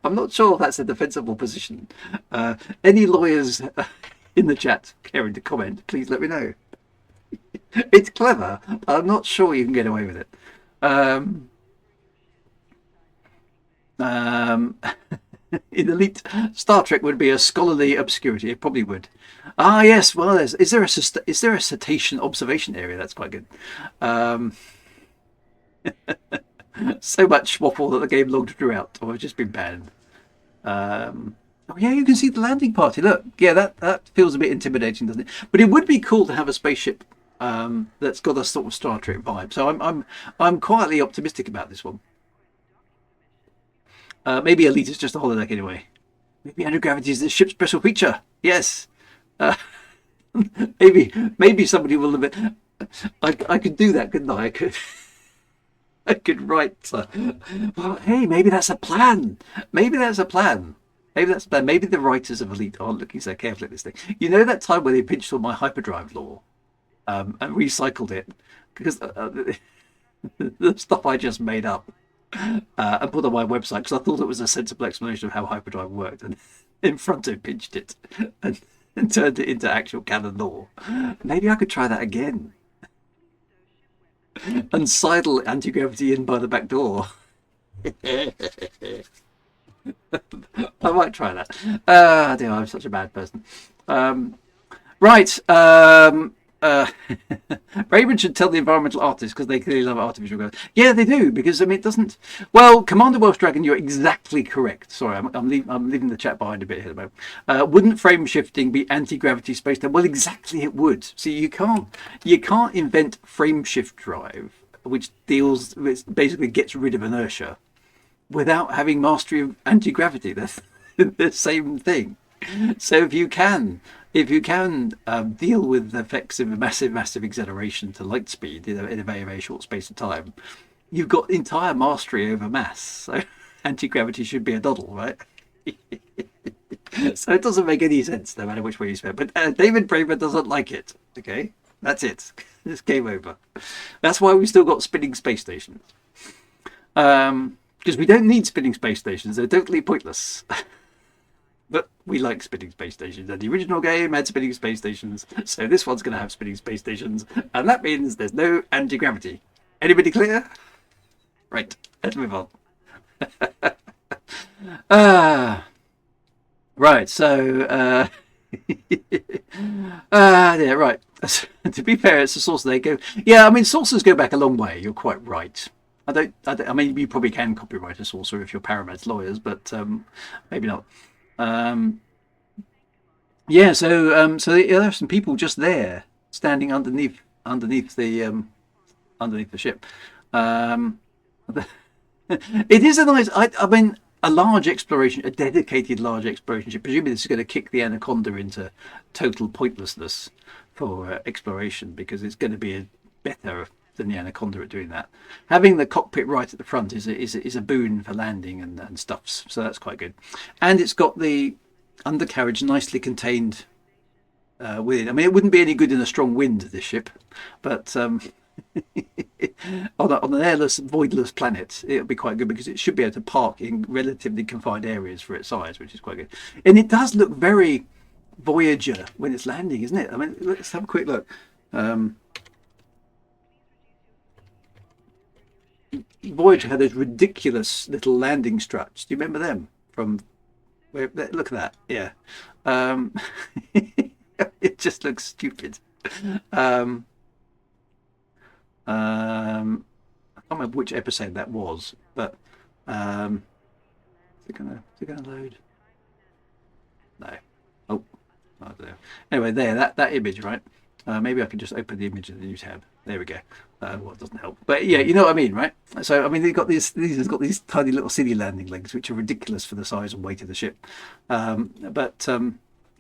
I'm not sure if that's a defensible position. Any lawyers in the chat caring to comment, please let me know. It's clever. I'm not sure you can get away with it. In Elite, Star Trek would be a scholarly obscurity. It probably would. Ah, yes. Well, is there a cetacean observation area? That's quite good. So much waffle that the game logged throughout, or it's just been banned. Oh yeah, you can see the landing party. Look, yeah, that feels a bit intimidating, doesn't it? But it would be cool to have a spaceship that's got a sort of Star Trek vibe. So I'm quietly optimistic about this one. Maybe Elite is just a holodeck anyway. Maybe anti-gravity is the ship's special feature. Yes. Maybe somebody will admit. I could do that, couldn't I? I could write. Well, hey, maybe that's a plan. Maybe that's a plan. Maybe the writers of Elite aren't looking so carefully at this thing. You know that time where they pinched all my hyperdrive lore and recycled it because the stuff I just made up and put on my website because I thought it was a sensible explanation of how hyperdrive worked, and in front of pinched it and turned it into actual canon lore. Maybe I could try that again and sidle anti-gravity in by the back door. I might try that. Dear, I'm such a bad person. Right. Raymond should tell the environmental artists because they clearly love artificial growth. Yeah, they do, because I mean it doesn't. Well, Commander Welsh Dragon, you're exactly correct. Sorry, I'm leaving the chat behind a bit here at the moment. Wouldn't frame shifting be anti-gravity space time? Well, exactly it would. See, you can't invent frame shift drive, which basically gets rid of inertia, without having mastery of anti-gravity. That's the same thing. So if you can deal with the effects of a massive acceleration to light speed in a very, very short space of time, you've got entire mastery over mass. So anti-gravity should be a doddle, right? So it doesn't make any sense no matter which way you spin. But David Braver doesn't like it. Okay, that's it. It's game over. That's why we've still got spinning space stations. Because we don't need spinning space stations. They're totally pointless. But we like spinning space stations. And the original game had spinning space stations. So this one's going to have spinning space stations. And that means there's no anti-gravity. Anybody clear? Right, let's move on. Right, so... yeah, right. To be fair, it's a saucer. They go... Yeah, I mean, saucers go back a long way. You're quite right. I mean, you probably can copyright a saucer if you're Paramed's lawyers, but maybe not. Yeah, so there are some people just there, standing underneath the ship. It is a nice. I mean, a dedicated large exploration ship. Presumably, this is going to kick the Anaconda into total pointlessness for exploration, because it's going to be better than the Anaconda at doing that. Having the cockpit right at the front is a boon for landing and stuffs, so that's quite good. And it's got the undercarriage nicely contained within. I mean, it wouldn't be any good in a strong wind, this ship, but on an airless, voidless planet, it'll be quite good because it should be able to park in relatively confined areas for its size, which is quite good. And it does look very Voyager when it's landing, isn't it? I mean, let's have a quick look. Voyager had those ridiculous little landing struts. Do you remember them? Look at that. Yeah. It just looks stupid. I can't remember which episode that was, but is it gonna load? No. Oh, I don't know. Anyway, there, that image, right? Maybe I can just open the image in the new tab. There we go. Well, it doesn't help, but yeah, you know what I mean, right? So I mean, they've got these have got these tiny little city landing legs, which are ridiculous for the size and weight of the ship. But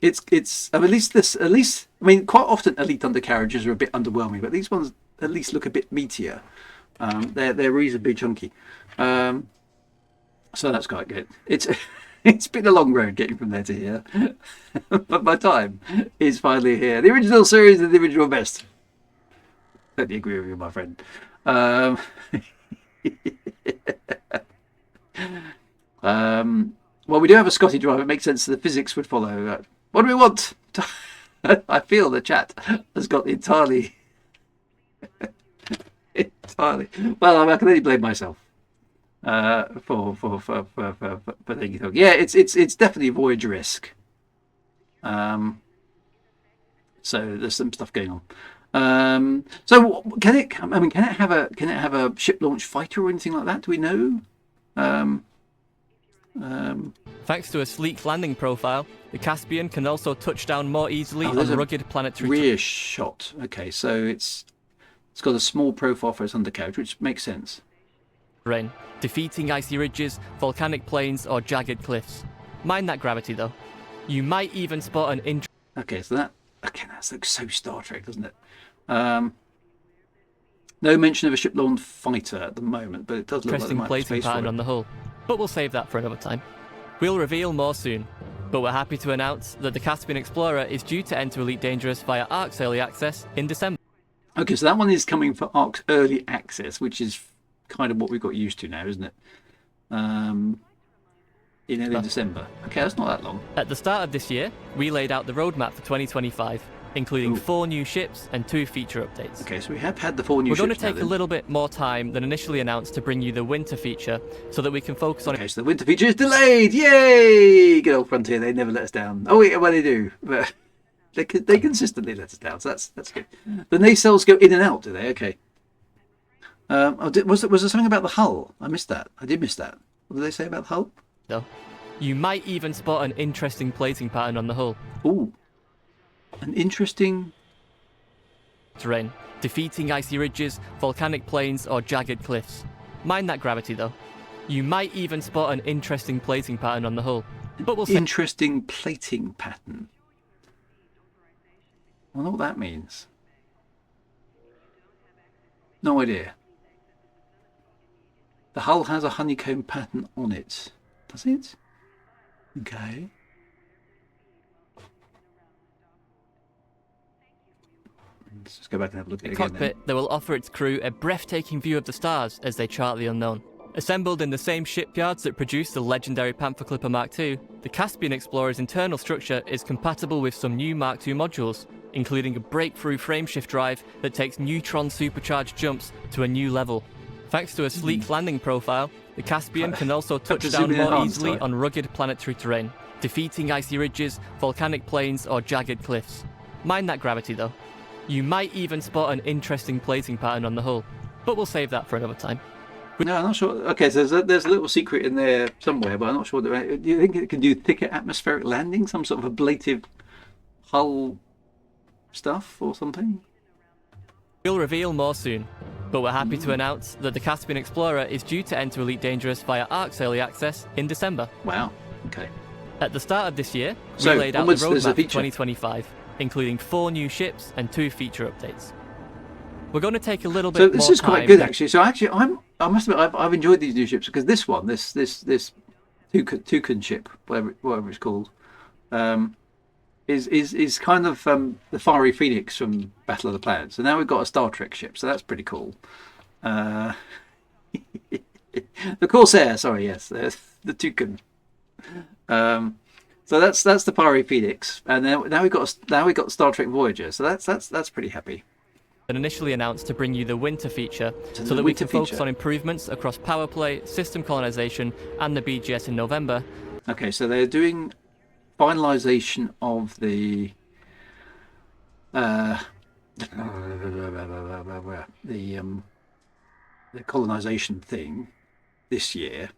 it's at least I mean, quite often elite undercarriages are a bit underwhelming, but these ones at least look a bit meatier. They're reasonably chunky. So that's quite good. It's been a long road getting from there to here, but my time is finally here. The original series is the original best. Totally agree with you, my friend. Well, we do have a Scotty drive. It makes sense that the physics would follow. What do we want? I feel the chat has got entirely. Well, I can only blame myself for thinking. Yeah, it's definitely Voyager-esque. So there's some stuff going on. So can it have a ship launch fighter or anything like that? Do we know? Thanks to a sleek landing profile, the Caspian can also touch down more easily on there's a rugged planetary rear shot. Okay, so it's got a small profile for its undercarriage, which makes sense. terrain, defeating icy ridges, volcanic plains, or jagged cliffs. Mind that gravity, though. You might even spot an Okay, so that looks so Star Trek, doesn't it? No mention of a ship launch fighter at the moment, but it does look like there interesting might be plating space for pattern it. on the hull. But we'll save that for another time. We'll reveal more soon, but we're happy to announce that the Caspian Explorer is due to enter Elite Dangerous via ARC's Early Access in December. Okay, so that one is coming for ARC's Early Access, which is kind of what we've got used to now, isn't it? In early December. Okay, that's not that long. At the start of this year, we laid out the roadmap for 2025, including 4 new ships and 2 feature updates. Okay, so we have had the 4 new ships. We're going to take a little bit more time than initially announced to bring you the winter feature so that we can focus on... Okay, so the winter feature is delayed! Yay! Good old Frontier, they never let us down. Oh, yeah, well, they do. But they consistently let us down, so that's good. The nacelles go in and out, do they? Okay. Was there something about the hull? I missed that. I did miss that. What did they say about the hull? Though. You might even spot an interesting plating pattern on the hull. Ooh. An interesting... terrain, defeating icy ridges, volcanic plains, or jagged cliffs. Mind that gravity, though. You might even spot an interesting plating pattern on the hull. But we'll Interesting plating pattern. I don't know what that means. No idea. The hull has a honeycomb pattern on it. Does it? Okay. Let's just go back and have a look at it again. cockpit that will offer its crew a breathtaking view of the stars as they chart the unknown. Assembled in the same shipyards that produced the legendary Panther Clipper Mark II, the Caspian Explorer's internal structure is compatible with some new Mark II modules, including a breakthrough frameshift drive that takes neutron supercharged jumps to a new level. Thanks to a sleek landing profile, the Caspian can also touch down more easily on rugged planetary terrain, defeating icy ridges, volcanic plains, or jagged cliffs. Mind that gravity, though. You might even spot an interesting plating pattern on the hull, but we'll save that for another time. No, I'm not sure. Okay, so there's a little secret in there somewhere, but I'm not sure. Do you think it can do thicker atmospheric landing? Some sort of ablative hull stuff or something? We'll reveal more soon, but we're happy to announce that the Caspian Explorer is due to enter Elite Dangerous via ARC's Early Access in December. Wow, okay. At the start of this year, we So, laid out the onwards, there's a roadmap for feature. 2025, including 4 new ships and 2 feature updates. We're going to take a little bit So more this is quite time- good, actually. So actually, I must admit, I've enjoyed these new ships because this one, this Toucan ship, whatever it's called, is kind of the fiery phoenix from Battle of the Planets. So now we've got a Star Trek ship, so that's pretty cool. The Corsair, sorry, yes, the Toucan. So that's the fiery phoenix, and then now we've got Star Trek Voyager. So that's pretty happy. and initially announced to bring you the winter feature So so the that we winter can focus feature. on improvements across power play, system colonization, and the BGS in November. Okay, so they're doing finalization of the colonization thing this year,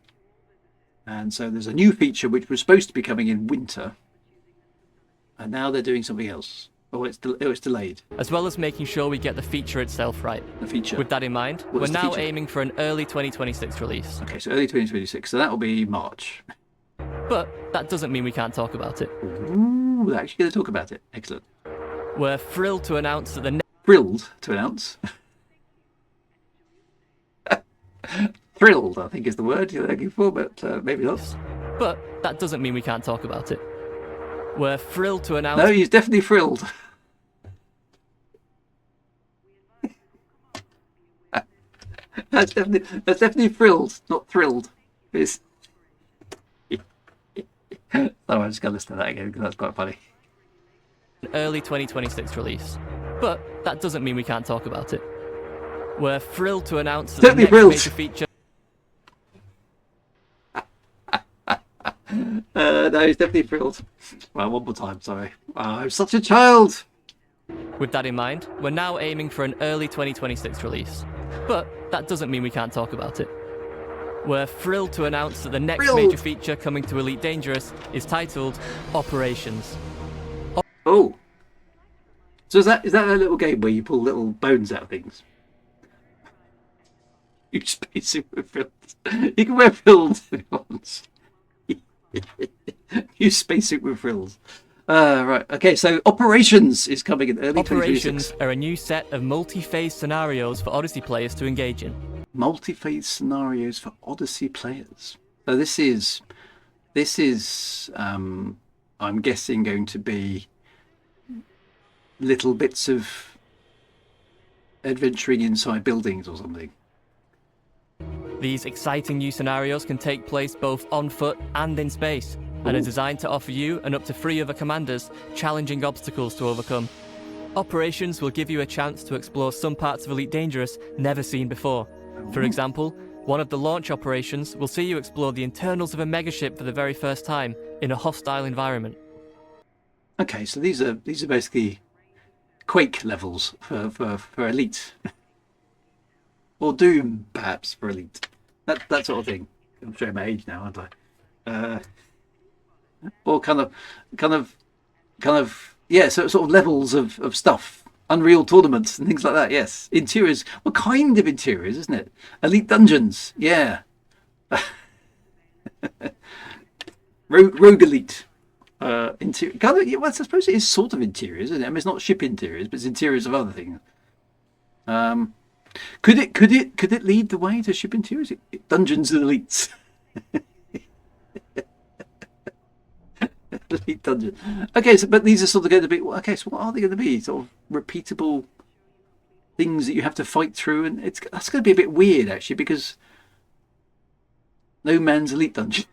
and so there's a new feature which was supposed to be coming in winter, and now they're doing something else. It's delayed. As well as making sure we get the feature itself right. The feature. With that in mind, What we're is the now feature? aiming for an early 2026 release. Okay, so early 2026. So that will be March. But that doesn't mean we can't talk about it. Ooh, we're actually going to talk about it. Excellent. We're thrilled to announce that the Thrilled to announce. Thrilled, I think, is the word you're looking for, but maybe not. But that doesn't mean we can't talk about it. We're thrilled to announce... No, he's definitely thrilled. That's definitely thrilled, not thrilled. It's... So I'm just going to listen to that again because that's quite funny. An early 2026 release. But that doesn't mean we can't talk about it. We're thrilled to announce that the next major feature... No, he's definitely thrilled. Well, one more time, sorry. I'm such a child. With that in mind, we're now aiming for an early 2026 release. But that doesn't mean we can't talk about it. We're thrilled to announce that the next major feature coming to Elite Dangerous is titled Operations. Oh. So is that a little game where you pull little bones out of things? You spacesuit with frills. You can wear frills if you want. You spacesuit with frills. Right. Okay, so Operations is coming in early 2026. Operations are a new set of multi-phase scenarios for Odyssey players to engage in. Multi-phase scenarios for Odyssey players. So this is I'm guessing going to be little bits of adventuring inside buildings or something. These exciting new scenarios can take place both on foot and in space, and are designed to offer you and up to 3 other commanders challenging obstacles to overcome. Operations will give you a chance to explore some parts of Elite Dangerous never seen before. For example, one of the launch operations will see you explore the internals of a megaship for the very first time in a hostile environment. Okay, so these are basically Quake levels for Elite. Or Doom, perhaps, for Elite. That sort of thing. I'm showing my age now, aren't I? Or kind of, yeah, so sort of levels of stuff. Unreal tournaments and things like that, yes. Interiors. What kind of interiors, isn't it? Elite dungeons, yeah. Rogue Elite. Interior. Well, I suppose it is sort of interiors, isn't it? I mean, it's not ship interiors, but it's interiors of other things. Could it lead the way to ship interiors? Dungeons and Elites. Elite dungeon. Okay, so but these are sort of going to be okay. So what are they going to be? Sort of repeatable things that you have to fight through, and that's going to be a bit weird actually because no man's Elite dungeon.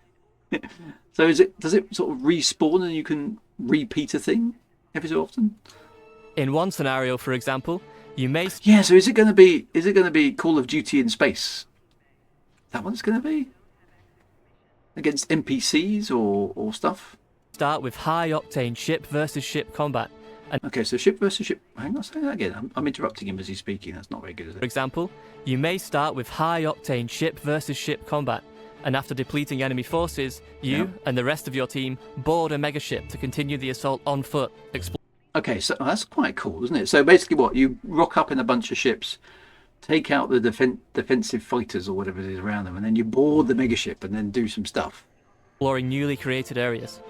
So does it sort of respawn and you can repeat a thing every so often? In one scenario, for example, you may... Yeah, so is it going to be Call of Duty in space? That one's going to be? Against NPCs or stuff? Start with high-octane ship versus ship combat. Okay, so ship versus ship... Hang on, say that again. I'm interrupting him as he's speaking. That's not very good, is it? For example, you may start with high-octane ship versus ship combat, and after depleting enemy forces, you and the rest of your team board a megaship to continue the assault on foot. Okay, so that's quite cool, isn't it? So basically what? You rock up in a bunch of ships, take out the defensive fighters or whatever it is around them, and then you board the megaship and then do some stuff. Exploring newly created areas.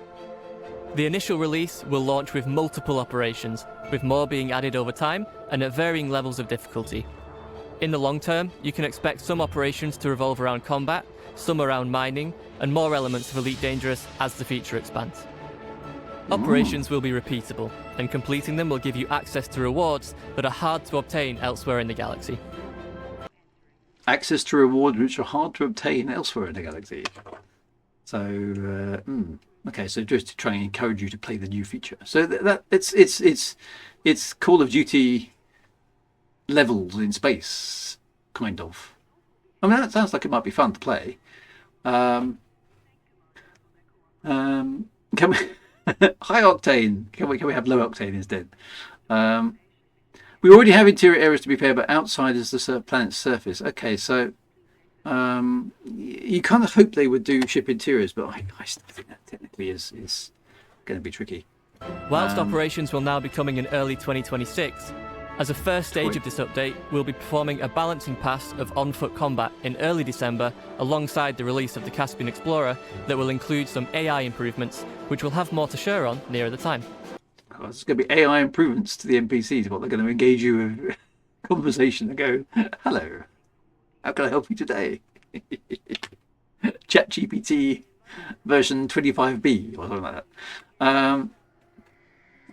The initial release will launch with multiple operations, with more being added over time and at varying levels of difficulty. In the long term, you can expect some operations to revolve around combat, some around mining, and more elements of Elite Dangerous as the feature expands. Operations will be repeatable, and completing them will give you access to rewards that are hard to obtain elsewhere in the galaxy. Access to rewards which are hard to obtain elsewhere in the galaxy. So, okay, so just to try and encourage you to play the new feature. So that it's Call of Duty levels in space, kind of. I mean, that sounds like it might be fun to play. Can we high octane? Can we have low octane instead? We already have interior areas to be fair, but outside is the planet's surface. Okay, so you kind of hope they would do ship interiors, but I still think that technically is going to be tricky. Whilst operations will now be coming in early 2026, as a first stage of this update, we'll be performing a balancing pass of on-foot combat in early December alongside the release of the Caspian Explorer that will include some AI improvements, which we'll have more to share on nearer the time. Oh, there's going to be AI improvements to the NPCs, what they're going to engage you with conversation and go, hello, how can I help you today? ChatGPT version 25B or something like that.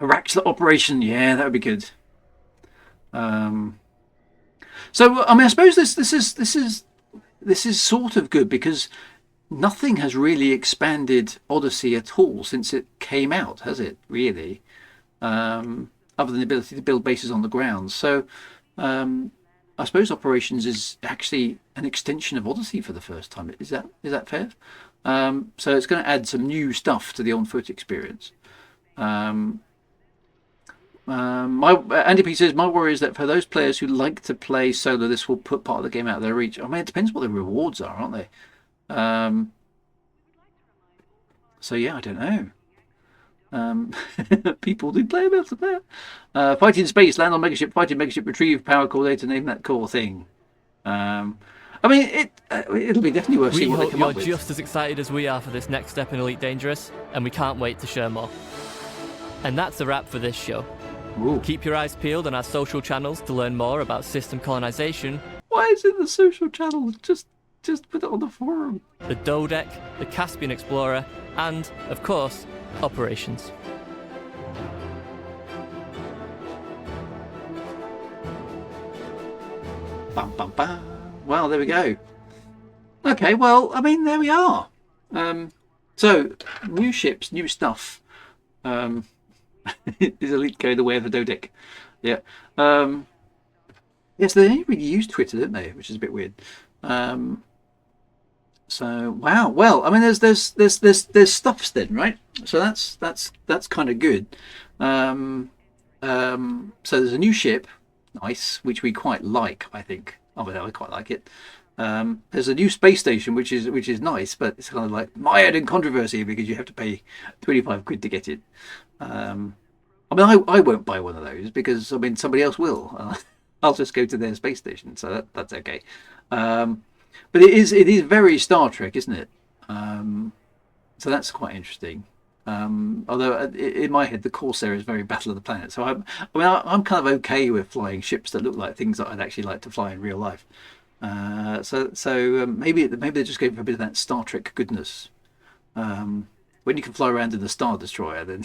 A Ratchet operation, yeah, that would be good. So I mean, I suppose this is sort of good because nothing has really expanded Odyssey at all since it came out, has it? Really, other than the ability to build bases on the ground. So I suppose Operations is actually an extension of Odyssey for the first time. Is that fair? So it's going to add some new stuff to the on-foot experience. Andy P says, my worry is that for those players who like to play solo, this will put part of the game out of their reach. I mean, it depends what the rewards are, aren't they? So yeah, I don't know. People do play multiplayer. Fight in space, land on megaship, fight in megaship, retrieve power core data, name that core thing. I mean, it'll be definitely worth seeing what they come up with. You're just as excited as we are for this next step in Elite Dangerous, and we can't wait to share more. And that's a wrap for this show. Ooh. Keep your eyes peeled on our social channels to learn more about system colonization. Why is it the social channel? Just put it on the forum. The Docecahedron, the Caspian Explorer, and, of course, Operations. Bum, bum, bum. Well, there we go. Okay, well, I mean, there we are. So, new ships, new stuff. Is Elite going the way of the Docecahedron? Yeah. Yes, they only really use Twitter, don't they? Which is a bit weird. So wow. Well, I mean, there's stuffs then, right? So that's kind of good. So there's a new ship, nice, which we quite like. I think. I mean, I quite like it. There's a new space station, which is nice, but it's kind of like mired in controversy because you have to pay 25 quid to get it. I mean, I won't buy one of those because I mean somebody else will. I'll just go to their space station, so that's okay. But it is very Star Trek, isn't it? So that's quite interesting. Although in my head the Corsair is very Battle of the Planet, so I'm kind of okay with flying ships that look like things that I'd actually like to fly in real life. So maybe they're just going for a bit of that Star Trek goodness. When you can fly around in the Star Destroyer, then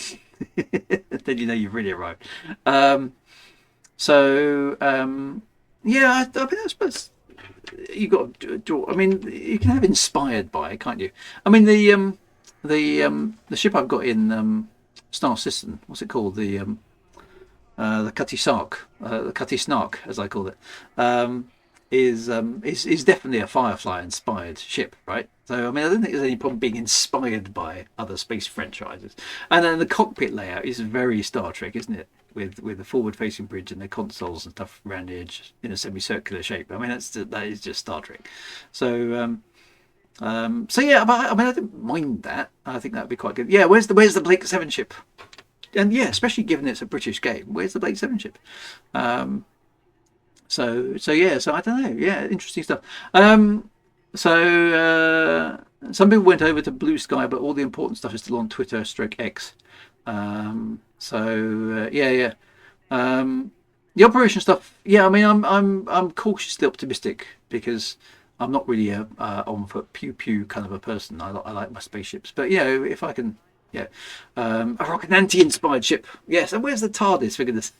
then you know you've really arrived. Yeah, I mean, I suppose you got to draw. I mean, you can have inspired by, can't you? I mean, the ship I've got in Star System, what's it called? The Cutty Sark, the Cutty Snark, as I call it, is definitely a Firefly inspired ship, right? So I mean, I don't think there's any problem being inspired by other space franchises. And then the cockpit layout is very Star Trek, isn't it? With the forward-facing bridge and the consoles and stuff around the edge in a semicircular shape. I mean, that is just Star Trek. So yeah, but I mean, I don't mind that. I think that'd be quite good. Yeah, where's the Blake 7 ship? And yeah, especially given it's a British game, where's the Blake 7 ship? So yeah, so I don't know. Yeah, interesting stuff. So some people went over to Blue Sky, but all the important stuff is still on Twitter / X. Yeah. The operation stuff. Yeah, I mean, I'm cautiously optimistic because I'm not really a on foot pew pew kind of a person. I like my spaceships, but you know, if I can, yeah, a Rocinante inspired ship. Yes, and where's the TARDIS? For goodness.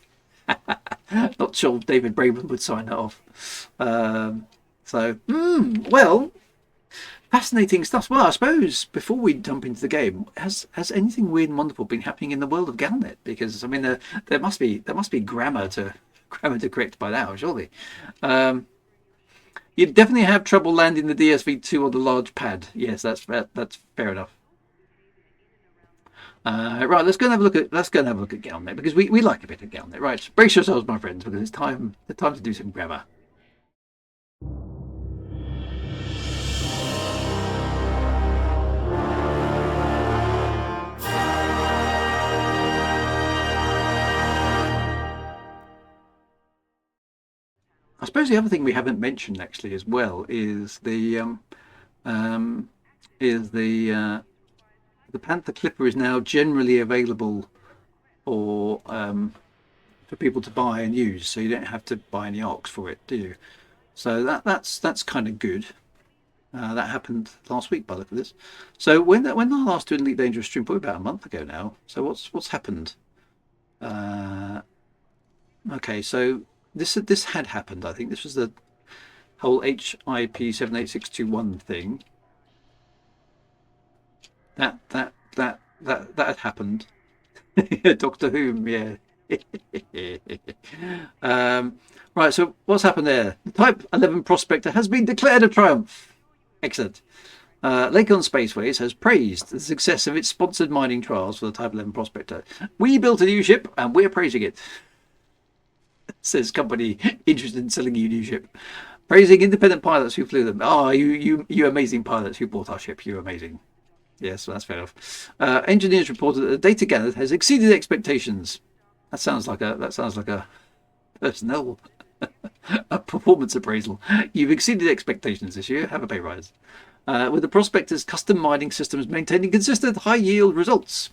Not sure David Braben would sign that off. Well, fascinating stuff. Well, I suppose before we jump into the game, has anything weird and wonderful been happening in the world of Galnet? Because I mean, there must be grammar to correct by now, surely. You definitely have trouble landing the DSV2 on the large pad. Yes, that's fair enough. Right, let's go and have a look at Galnet, because we like a bit of Galnet. Right, brace yourselves, my friends, because it's time to do some grammar. I suppose the other thing we haven't mentioned actually as well is the Panther Clipper is now generally available for people to buy and use, so you don't have to buy any ARCs for it, do you? So that's kind of good. That happened last week by the look of this. So when I last did Elite Dangerous stream, probably about a month ago now. So what's happened? Okay, so this had happened. I think this was the whole HIP 78621 thing. That had happened. Doctor Whom, yeah. Right, so what's happened there? The Type 11 Prospector has been declared a triumph. Excellent. Lakon Spaceways has praised the success of its sponsored mining trials for the Type 11 Prospector. We built a new ship and we're praising it. Says company interested in selling you a new ship. Praising independent pilots who flew them. Oh, you amazing pilots who bought our ship. You're amazing. Yes, that's fair enough. Engineers reported that the data gathered has exceeded expectations. That sounds like a personnel a performance appraisal. You've exceeded expectations this year. Have a pay rise. With the Prospector's custom mining systems maintaining consistent high yield results.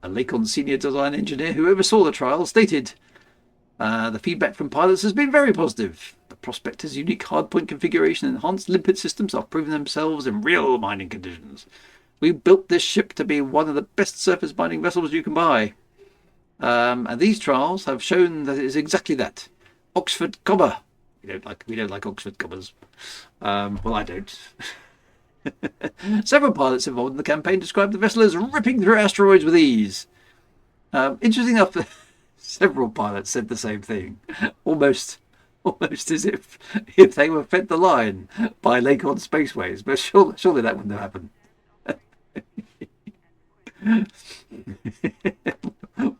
A Lakon senior design engineer who oversaw the trial stated, the feedback from pilots has been very positive. The Prospector's unique hardpoint configuration and enhanced limpet systems are proving themselves in real mining conditions. We built this ship to be one of the best surface mining vessels you can buy. And these trials have shown that it is exactly that. Oxford comma. We don't like Oxford commas. Well, I don't. Several pilots involved in the campaign described the vessel as ripping through asteroids with ease. Interesting enough, several pilots said the same thing. Almost as if they were fed the line by Lakon Spaceways, but surely that wouldn't have happened.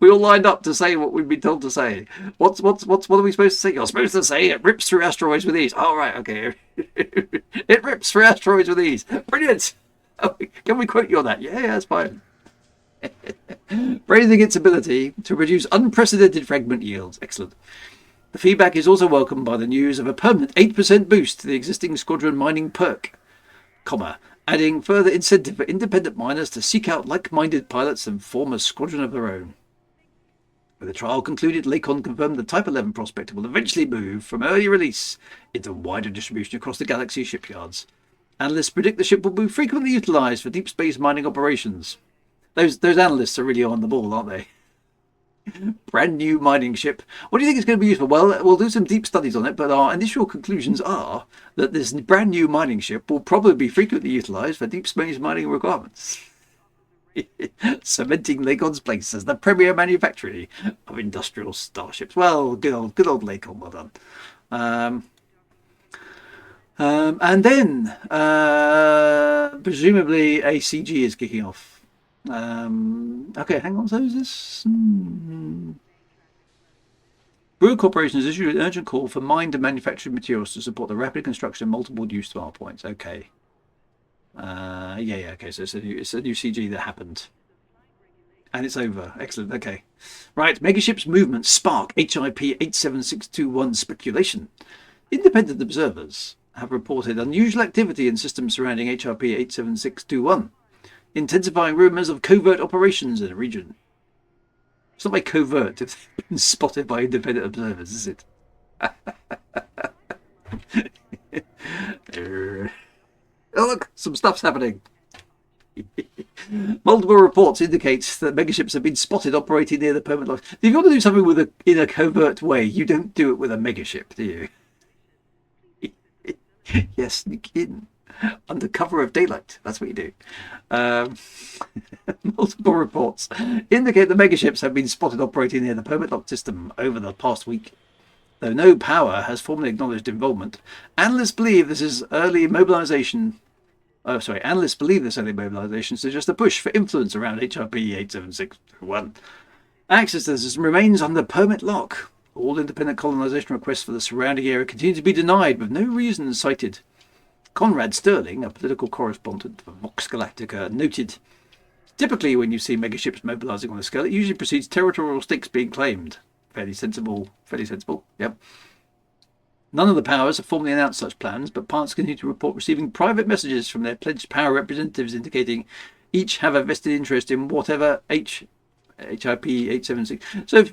We all lined up to say what we've been told to say. What are we supposed to say? You're supposed to say it rips through asteroids with ease. Oh, right, okay. It rips through asteroids with ease. Brilliant. Can we quote you on that? Yeah, that's fine. Praising its ability to produce unprecedented fragment yields. Excellent. The feedback is also welcomed by the news of a permanent 8% boost to the existing squadron mining perk, adding further incentive for independent miners to seek out like-minded pilots and form a squadron of their own. When the trial concluded, Lakon confirmed the Type 11 Prospector will eventually move from early release into wider distribution across the galaxy shipyards. Analysts predict the ship will be frequently utilised for deep space mining operations. Those analysts are really on the ball, aren't they? Brand new mining ship. What do you think it's going to be used for? Well, we'll do some deep studies on it, but our initial conclusions are that this brand new mining ship will probably be frequently utilised for deep space mining requirements. Cementing Lakon's place as the premier manufacturer of industrial starships. Well, good old Lakon, well done. And then presumably a CG is kicking off. Okay, hang on. So is this? Brew Corporation has issued an urgent call for mined and manufactured materials to support the rapid construction of multiple new star points. Okay. Okay. So it's a new CG that happened, and it's over. Excellent. Okay. Right. Megaship's movement spark HIP 87621 speculation. Independent observers have reported unusual activity in systems surrounding HIP 87621. Intensifying rumours of covert operations in the region. It's not very covert if they've been spotted by independent observers, is it? Oh, look, some stuff's happening. Multiple reports indicate that megaships have been spotted operating near the permanent lock. If you want to do something in a covert way, you don't do it with a megaship, do you? Yes, sneak in. Under cover of daylight. That's what you do. Multiple reports indicate the megaships have been spotted operating near the permit lock system over the past week. Though no power has formally acknowledged involvement, analysts believe this is early mobilization Analysts believe this early mobilization suggests a push for influence around HRP 876-1. Access to the system remains under permit lock. All independent colonization requests for the surrounding area continue to be denied with no reason cited. Conrad Sterling, a political correspondent for Vox Galactica, noted, typically when you see megaships mobilizing on a scale, it usually precedes territorial stakes being claimed. Fairly sensible, yep. None of the powers have formally announced such plans, but parts continue to report receiving private messages from their pledged power representatives indicating each have a vested interest in whatever HIP 876. So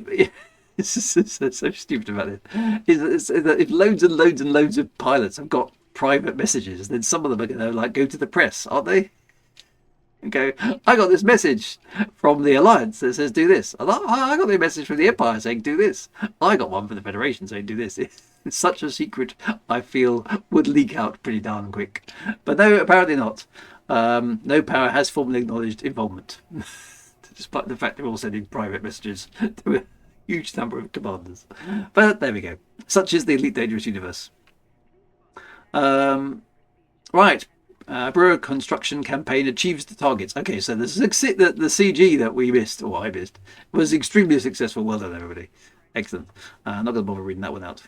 it's so stupid about it. If loads and loads and loads of pilots have got private messages, then some of them are going to go to the press, aren't they? And go, I got this message from the Alliance that says do this. I got the message from the Empire saying do this. I got one from the Federation saying do this. It's such a secret, I feel, would leak out pretty darn quick. But no, apparently not. No power has formally acknowledged involvement, despite the fact they're all sending private messages to a huge number of commanders. But there we go. Such is the Elite Dangerous universe. Right. Brewer construction campaign achieves the targets. Okay, so the CG that we missed, or I missed, was extremely successful. Well done, everybody. Excellent. Not going to bother reading that one out.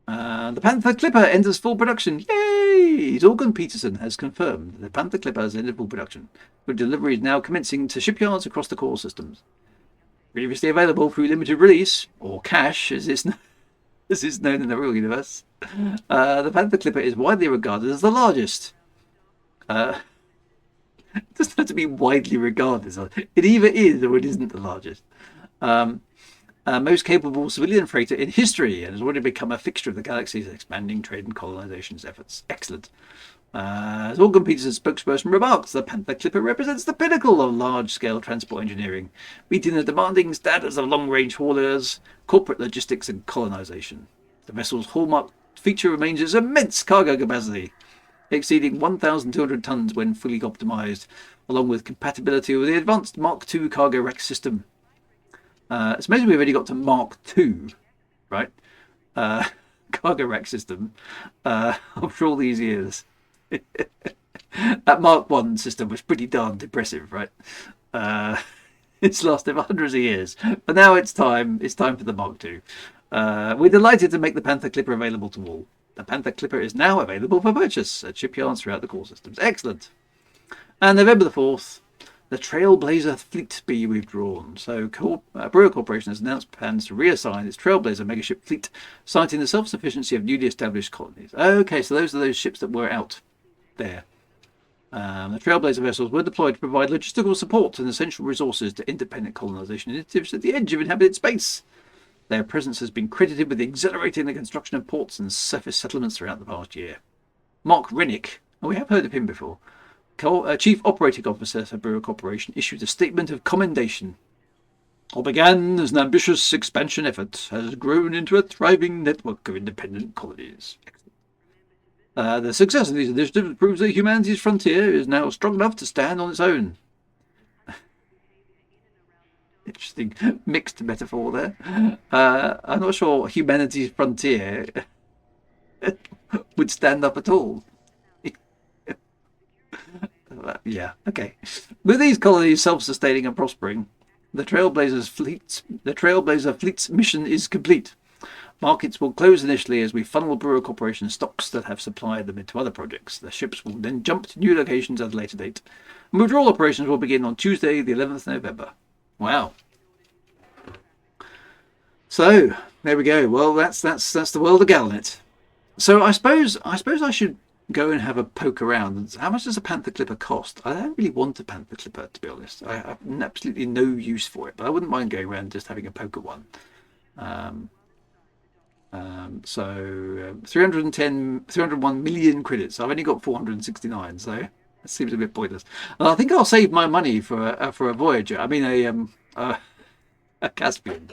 The Panther Clipper enters full production. Yay! Zorgan Peterson has confirmed the Panther Clipper has entered full production, with delivery is now commencing to shipyards across the core systems. Previously available through limited release, or cash, as it's known in the real universe. The Panther Clipper is widely regarded as the largest. It doesn't have to be widely regarded. It either is or it isn't the largest. Most capable civilian freighter in history, and has already become a fixture of the galaxy's expanding trade and colonization efforts. Excellent. As Zorgan Peterson's spokesperson remarks, the Panther Clipper represents the pinnacle of large-scale transport engineering, meeting the demanding standards of long-range haulers, corporate logistics, and colonization. The vessel's hallmark feature remains its immense cargo capacity, exceeding 1,200 tons when fully optimized, along with compatibility with the advanced Mark II cargo rack system. It's amazing we've already got to Mark II, right? Cargo rack system after all these years. That Mark I system was pretty darn impressive, right? It's lasted for hundreds of years, but now it's time for the Mark II. We're delighted to make the Panther Clipper available to all. The Panther Clipper is now available for purchase at shipyards throughout the core systems. Excellent. And November the 4th, the Trailblazer fleet be withdrawn. So Brewer Corporation has announced plans to reassign its Trailblazer megaship fleet, citing the self-sufficiency of newly established colonies. Okay, so those are those ships that were out there. The Trailblazer vessels were deployed to provide logistical support and essential resources to independent colonization initiatives at the edge of inhabited space. Their presence has been credited with accelerating the construction of ports and surface settlements throughout the past year. Mark Rennick, we have heard of him before, Chief Operating Officer for Brewer Corporation, issued a statement of commendation. What began as an ambitious expansion effort has grown into a thriving network of independent colonies. The success of these initiatives proves that humanity's frontier is now strong enough to stand on its own. Interesting mixed metaphor there. I'm not sure humanity's frontier would stand up at all. Yeah, okay. With these colonies self-sustaining and prospering, the Trailblazer fleet's mission is complete. Markets will close initially as we funnel Brewer Corporation stocks that have supplied them into other projects. The ships will then jump to new locations at a later date. And withdrawal operations will begin on Tuesday, the 11th of November. Wow. So there we go. Well, that's the world of Galnet. So I suppose I should go and have a poke around. How much does a Panther Clipper cost? I don't really want a Panther Clipper, to be honest. I have absolutely no use for it, but I wouldn't mind going around and just having a poke at one. So 301 million credits. I've only got 469, so it seems a bit pointless. I think I'll save my money for a Voyager. I mean a Caspian.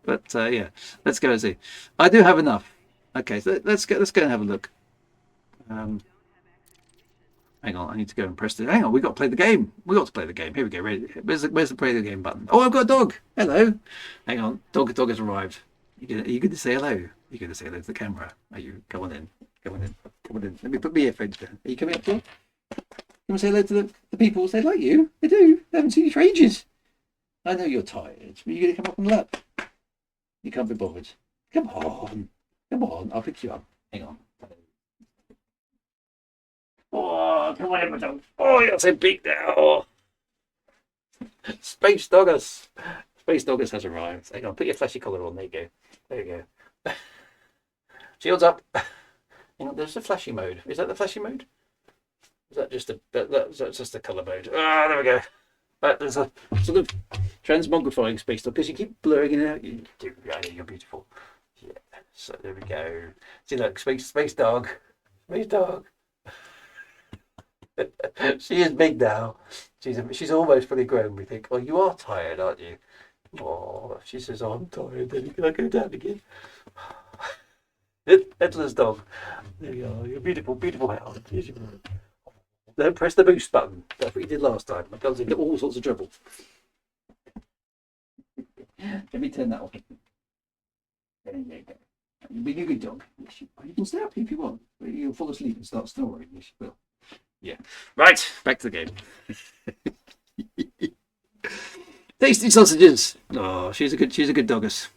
But yeah, let's go and see. I do have enough. Okay, so let's go and have a look. Hang on, I need to go and press it. Hang on, we got to play the game. We got to play the game. Here we go. Ready? Where's the play the game button? Oh, I've got a dog. Hello. Hang on, dog has arrived. Are you going to say hello? You're going to say hello to the camera. Are you? Come on in. Let me put my earphones down. Are you coming up here? Come and say hello to the people. They like you. They do. They haven't seen you for ages. I know you're tired, but you're going to come up on the lap. You can't be bothered. Come on. Come on. I'll pick you up. Hang on. Oh, come on, everyone. Oh, you're so big now. Space Doggers. Space Doggers has arrived. Hang on, put your flashy collar on. There you go. There you go. Shields up. Hang on, there's a flashy mode. Is that the flashy mode? Is that just that's just the colour mode? Ah, there we go. Right, there's a sort of transmogrifying space dog because you keep blurring it out. You do, you're beautiful. Yeah. So there we go. See, look, space dog. Space dog. She is big now. She's almost fully grown. We think, well, you are tired, aren't you? Oh, she says, oh, I'm tired. Then can I go down again? Headless dog. There you are. You're beautiful, beautiful hound. Don't press the boost button. That's what you did last time. My girl's into all sorts of trouble. Let me turn that off. There you go. You're being a good dog. You can stay up if you want. You'll fall asleep and start snoring. Yes, you will. Yeah. Right. Back to the game. Tasty sausages. Oh, she's a good doggess.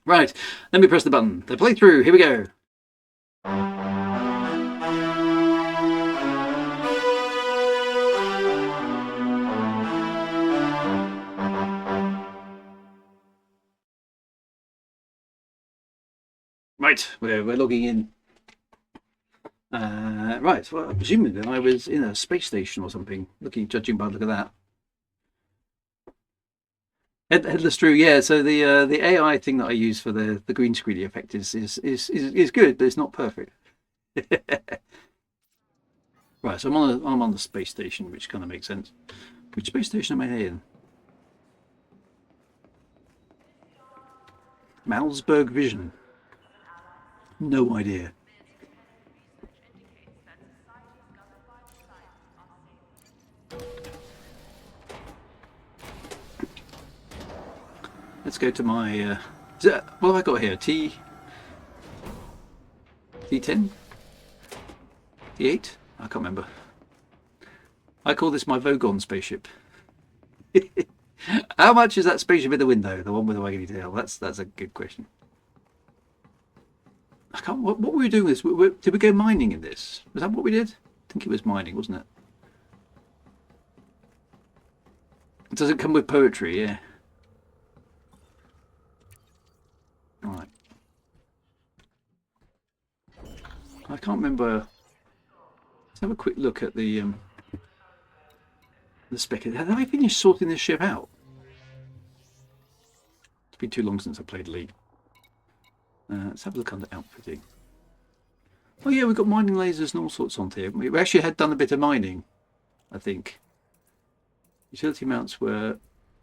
Right. Let me press the button. The playthrough. Here we go. Right, we're logging in. Right, well, I'm presuming that I was in a space station or something, judging by the look of that. Headless Drew, yeah. So the AI thing that I use for the green screen effect is good, but it's not perfect. Right, so I'm on the space station, which kind of makes sense. Which space station am I in? Malmsberg Vision. No idea. Let's go to my. What have I got here? T10? T8? I can't remember. I call this my Vogon spaceship. How much is that spaceship in the window? The one with the waggly tail. That's a good question. I can't. What were we doing with this? Did we go mining in this? Was that what we did? I think it was mining, wasn't it? Does it come with poetry? Yeah. All right. I can't remember. Let's have a quick look at the spec. Have I finished sorting this ship out? It's been too long since I played League. Let's have a look under outfitting. Oh yeah, we've got mining lasers and all sorts on here. We actually had done a bit of mining, I think. Utility mounts were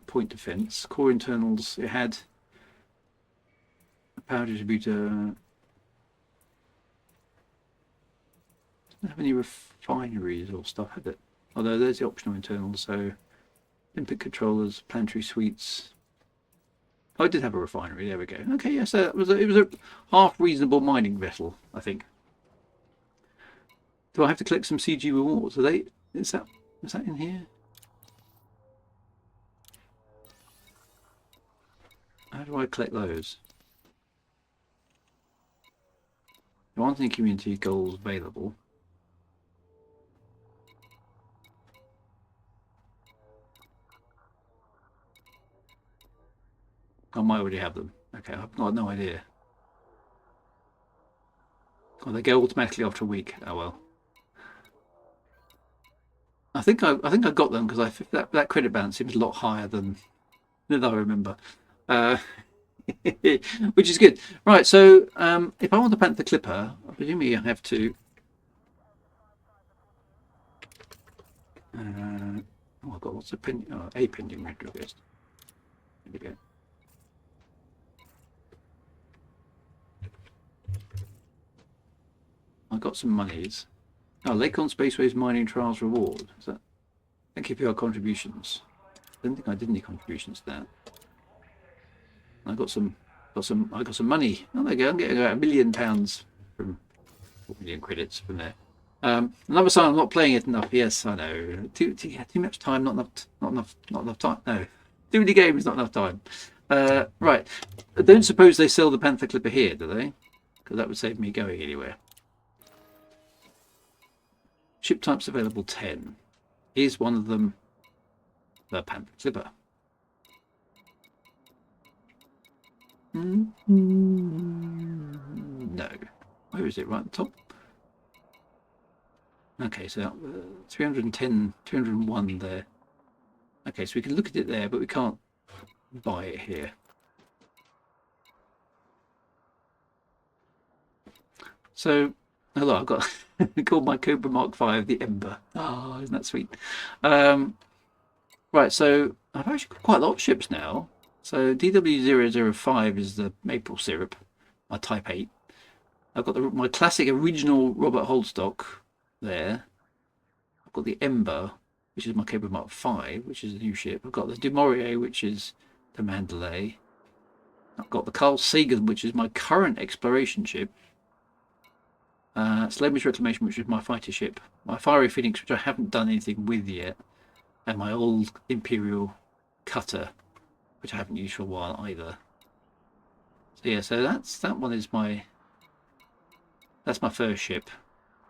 point defense. Core internals, it had a power distributor. Doesn't have any refineries or stuff, had it? Although there's the optional internals, so Olympic controllers, planetary suites. Oh, it did have a refinery. There we go. Okay, yes, it was a half reasonable mining vessel, I think. Do I have to collect some CG rewards? Are they? Is that in here? How do I collect those? There aren't any community goals available. I might already have them. Okay, I've got no idea. Oh, they go automatically after a week. Oh well. I think I got them because that credit balance seems a lot higher than I remember, which is good. Right, so if I want to plant the clipper, presumably I have to. Oh, I've got lots of a pending red request. There we go. I got some monies. Oh, Lakon Spaceways Mining Trials Reward. Is that? Thank you for your contributions. I don't think I did any contributions to that. I got some money. Oh, there you go. I'm getting about £1 million from £4 million credits from there. Another sign I'm not playing it enough. Yes, I know. Too much time, not enough time. No, too many games, not enough time. Right. I don't suppose they sell the Panther Clipper here, do they? Because that would save me going anywhere. Ship types available 10. Is one of them the Panther Clipper? No. Where is it? Right at the top? Okay, so 310, 201 there. Okay, so we can look at it there, but we can't buy it here. So, hello, I've got called my Cobra Mark V the Ember. Oh, isn't that sweet? Right, so I've actually got quite a lot of ships now. So DW005 is the maple syrup, my Type 8. I've got my classic original Robert Holdstock there. I've got the Ember, which is my Cobra Mark V, which is a new ship. I've got the Du Maurier, which is the Mandalay. I've got the Carl Sagan, which is my current exploration ship. Slavish Reclamation, which is my fighter ship. My Fiery Phoenix, which I haven't done anything with yet. And my old Imperial Cutter, which I haven't used for a while either. So yeah, so that one is that's my first ship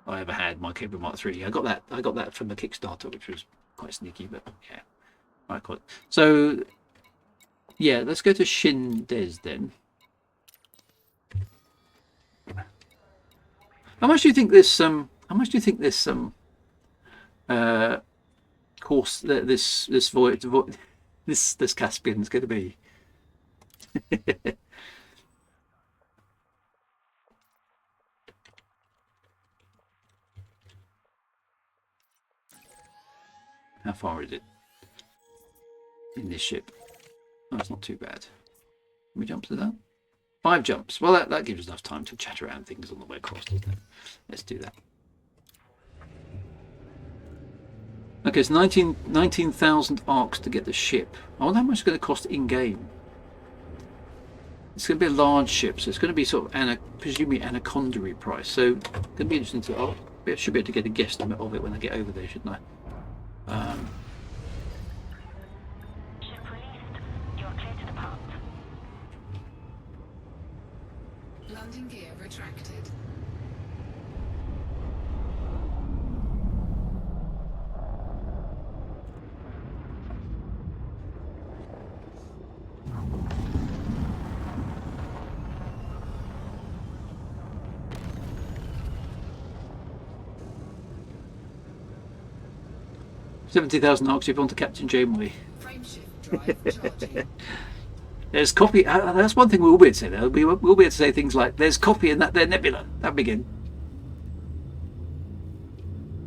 I ever had, my Cobra Mark III. I got that from the Kickstarter, which was quite sneaky, but yeah. Right, cool. So yeah, let's go to Shindes then. How much do you think this course this voyage this Caspian is going to be? How far is it in this ship? Oh, it's not too bad. Can we jump to that? 5 jumps. Well, that gives us enough time to chat around things on the way across, doesn't it? Let's do that. Okay, it's 19,000 arcs to get the ship. I wonder how much it's going to cost in-game. It's going to be a large ship, so it's going to be sort of presumably anaconda-y price. So it's going to be interesting to... I should be able to get a guesstimate of it when I get over there, shouldn't I? Ship released. You are clear to depart. Landing gear retracted. $70,000 arcs if on to Captain Janeway. Frameshift drive charging. There's copy. That's one thing we will be able to say though. We'll be able to say things like there's copy in that there nebula. That'd begin.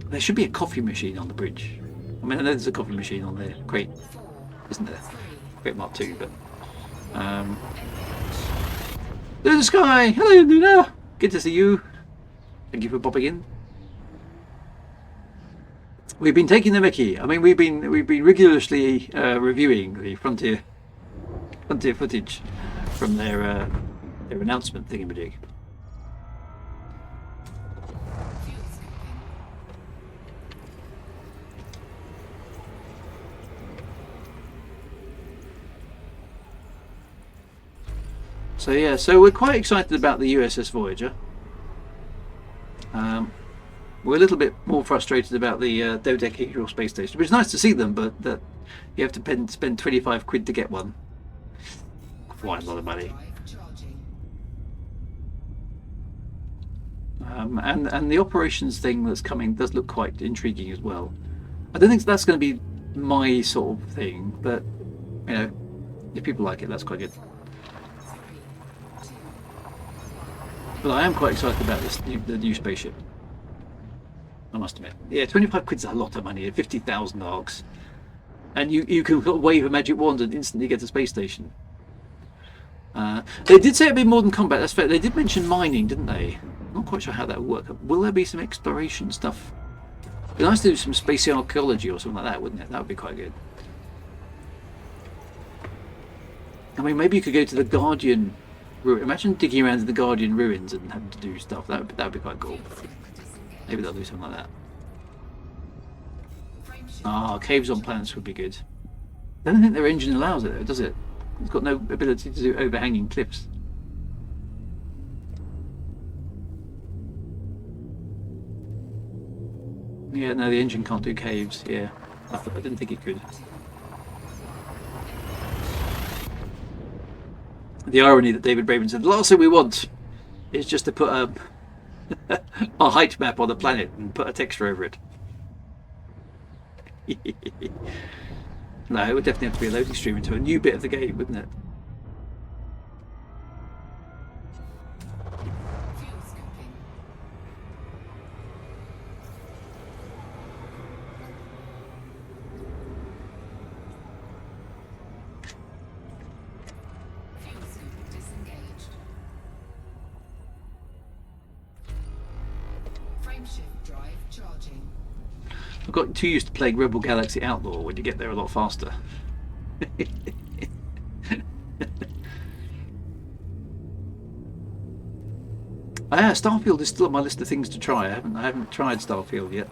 There should be a coffee machine on the bridge. I mean, I know there's a coffee machine on the crate, isn't there? Crate Mark II, but there's the sky. Hello, Luna. Good to see you. Thank you for popping in. We've been taking the mickey. I mean, we've been rigorously reviewing the frontier footage from their announcement thingamajig. So yeah, so we're quite excited about the USS Voyager. We're a little bit more frustrated about the Docecahedron space station, which is nice to see them, but that you have to spend 25 quid to get one. Quite a lot of money. And the operations thing that's coming does look quite intriguing as well. I don't think that's going to be my sort of thing, but you know, if people like it, that's quite good. But I am quite excited about the new spaceship. I must admit. Yeah, 25 quid's a lot of money, 50,000 arcs. And you can wave a magic wand and instantly get to space station. They did say it'd be more than combat, that's fair. They did mention mining, didn't they? I'm not quite sure how that would work. Will there be some exploration stuff? It'd be nice to do some space archaeology or something like that, wouldn't it? That would be quite good. I mean, maybe you could go to the Guardian ruin. Imagine digging around in the Guardian ruins and having to do stuff. That would be quite cool. Maybe they'll do something like that. Frameshift Ah, caves on planets would be good. I don't think their engine allows it, though, does it? It's got no ability to do overhanging cliffs. Yeah, no, the engine can't do caves. Yeah, I didn't think it could. The irony that David Braben said, the last thing we want is just to put a height map on the planet and put a texture over it. No, it would definitely have to be a loading stream into a new bit of the game, wouldn't it? fuel scooping. Fuel scoop disengaged. Frameshift drive charging. I've got too used to playing Rebel Galaxy Outlaw when you get there a lot faster. Ah, Starfield is still on my list of things to try. I haven't tried Starfield yet.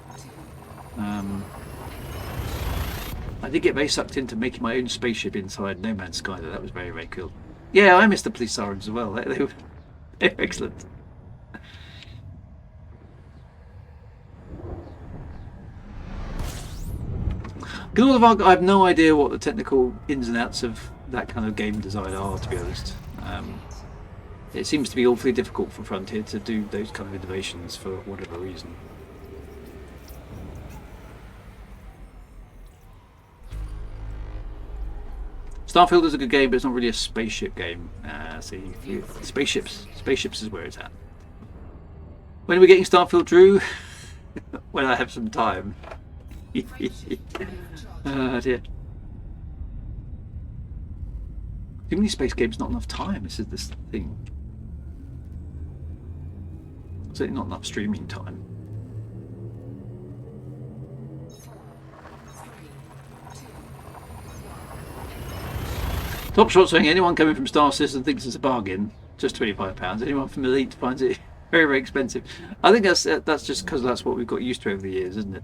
I did get very sucked into making my own spaceship inside No Man's Sky, though. That was very, very cool. Yeah, I missed the police sirens as well. They were excellent. I have no idea what the technical ins and outs of that kind of game design are, to be honest. It seems to be awfully difficult for Frontier to do those kind of innovations for whatever reason. Starfield is a good game, but it's not really a spaceship game. Spaceships is where it's at. When are we getting Starfield, Drew? When I have some time. Dear. Too many space games, not enough time. This is this thing. Certainly not enough streaming time. Top Shot saying anyone coming from Star Citizen thinks it's a bargain. Just £25. Anyone from Elite finds it very, very expensive. I think that's just because that's what we've got used to over the years, isn't it?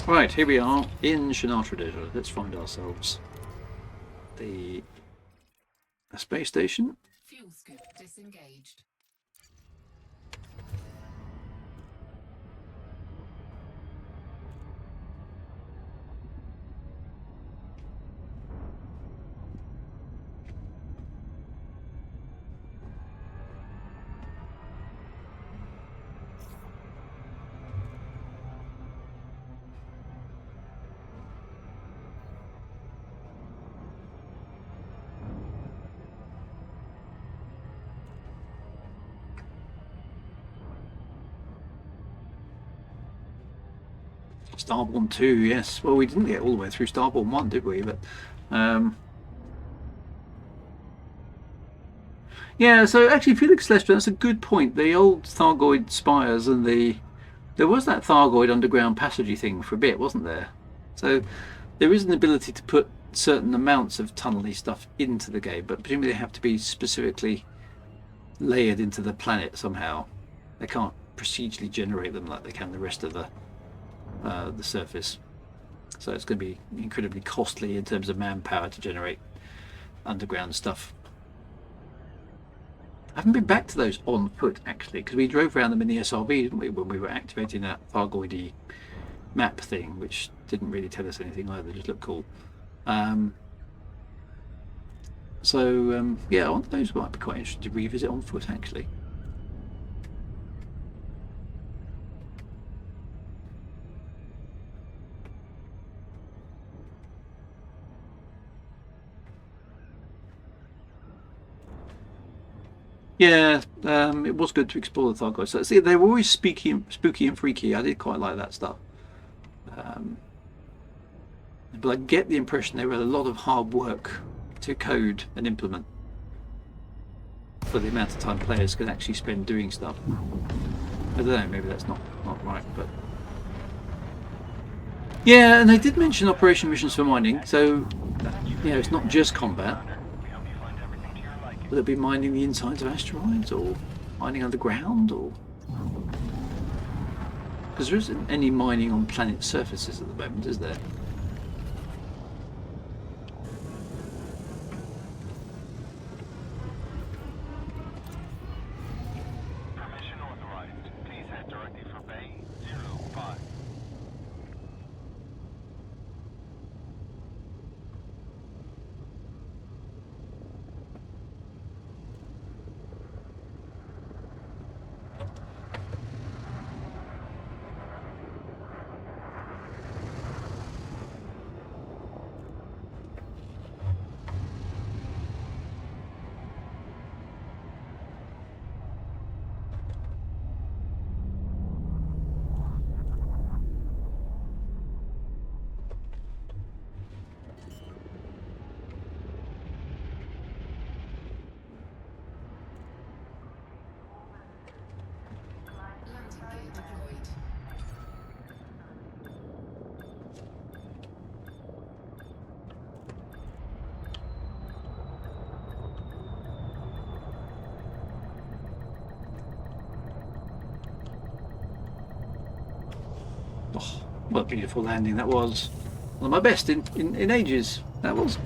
Right, here we are in Shinatra Desert. Let's find ourselves a space station. Fuel scoop disengaged. Starborn 2, yes. Well, we didn't get all the way through Starborn 1, did we? But yeah, so actually Felix Lester, that's a good point. The old Thargoid spires and there was that Thargoid underground passagey thing for a bit, wasn't there? So there is an ability to put certain amounts of tunnely stuff into the game, but presumably they have to be specifically layered into the planet somehow. They can't procedurally generate them like they can the rest of the surface. So it's going to be incredibly costly in terms of manpower to generate underground stuff. I haven't been back to those on foot actually, because we drove around them in the SRV, didn't we, when we were activating that Thargoidy map thing, which didn't really tell us anything either, just looked cool. Yeah, one of those might be quite interesting to revisit on foot actually. Yeah, it was good to explore the Thargoids. So, see, they were always spooky and freaky. I did quite like that stuff. But I get the impression there was a lot of hard work to code and implement for the amount of time players can actually spend doing stuff. I don't know, maybe that's not right, but yeah, and they did mention operation missions for mining. So you know, it's not just combat. Will it be mining the insides of asteroids, or mining underground, or? Because there isn't any mining on planet surfaces at the moment, is there? Permission authorized. Please head directly for Bay 05. Landing gear deployed. Oh, what a beautiful landing that was. One of my best in ages. That was.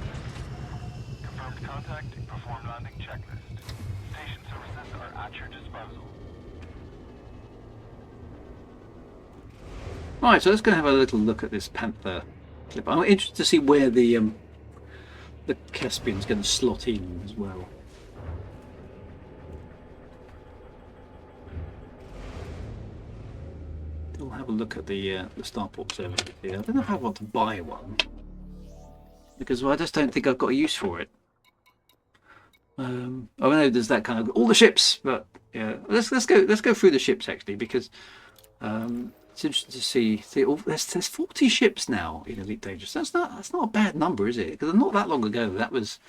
Confirmed contact. Perform landing checklist. Station services are at your disposal. Right, so let's go and have a little look at this Panther clip. I'm interested to see where the Caspian's going to slot in as well. We'll have a look at the starport observatory here. I don't know if I want to buy one because I just don't think I've got a use for it. I know there's that kind of all the ships, but yeah, let's go through the ships actually because it's interesting to see. Oh, there's 40 ships now in Elite Dangerous. That's not a bad number, is it? Because not that long ago that was,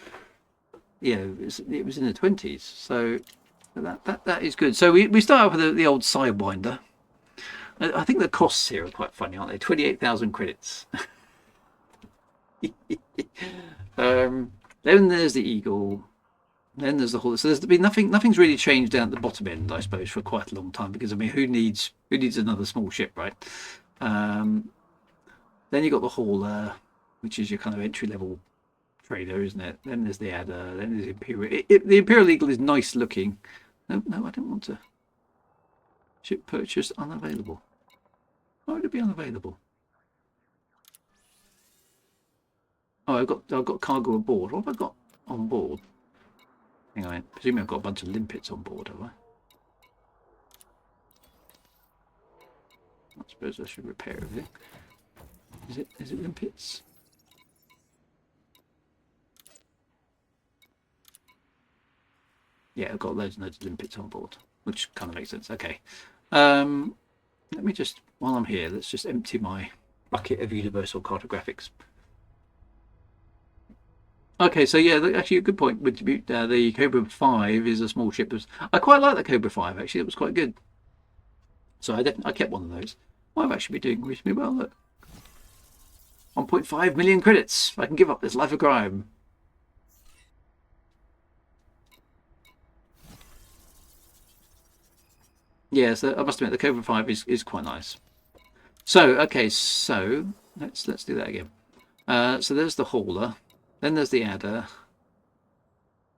you know, it was in the 20s. So that is good. So we start off with the old Sidewinder. I think the costs here are quite funny, aren't they? 28,000 credits. Then there's the Eagle. Then there's the Hawk. So there's been nothing's really changed down at the bottom end, I suppose, for quite a long time. Because I mean, who needs another small ship, right? Then you got the Hauler, which is your kind of entry level trader, isn't it? Then there's the Adder. Then there's the Imperial. The Imperial Eagle is nice looking. No, I don't want to. Ship purchase unavailable. Why would it be unavailable? Oh, I've got cargo aboard. What have I got on board? Hang on, I presume I've got a bunch of limpets on board, have I? I suppose I should repair everything. Is it limpets? Yeah, I've got loads and loads of limpets on board, which kind of makes sense. Okay. Let me just, while I'm here, let's just empty my bucket of universal cartographics. Okay, so yeah, actually a good point with the Cobra 5 is a small ship. I quite like the Cobra 5 actually. It was quite good. So I kept one of those. Well, I've actually been doing reasonably well. Look, 1.5 million credits. I can give up this life of crime. Yeah, so I must admit the Cobra 5 is quite nice. So okay, so let's do that again. So there's the Hauler. Then there's the Adder.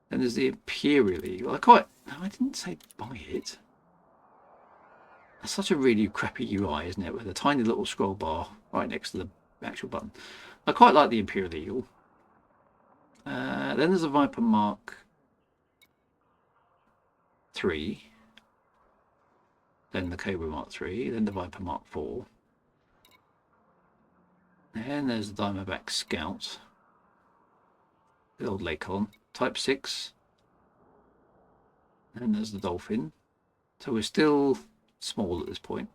Then there's the Imperial Eagle. I didn't say buy it. That's such a really crappy UI, isn't it? With a tiny little scroll bar right next to the actual button. I quite like the Imperial Eagle. Then there's a Viper Mark 3. Then the Cobra Mark 3. Then the Viper Mark 4. Then there's the Diamondback Scout. The old Lakon, Type 6. And there's the Dolphin. So we're still small at this point.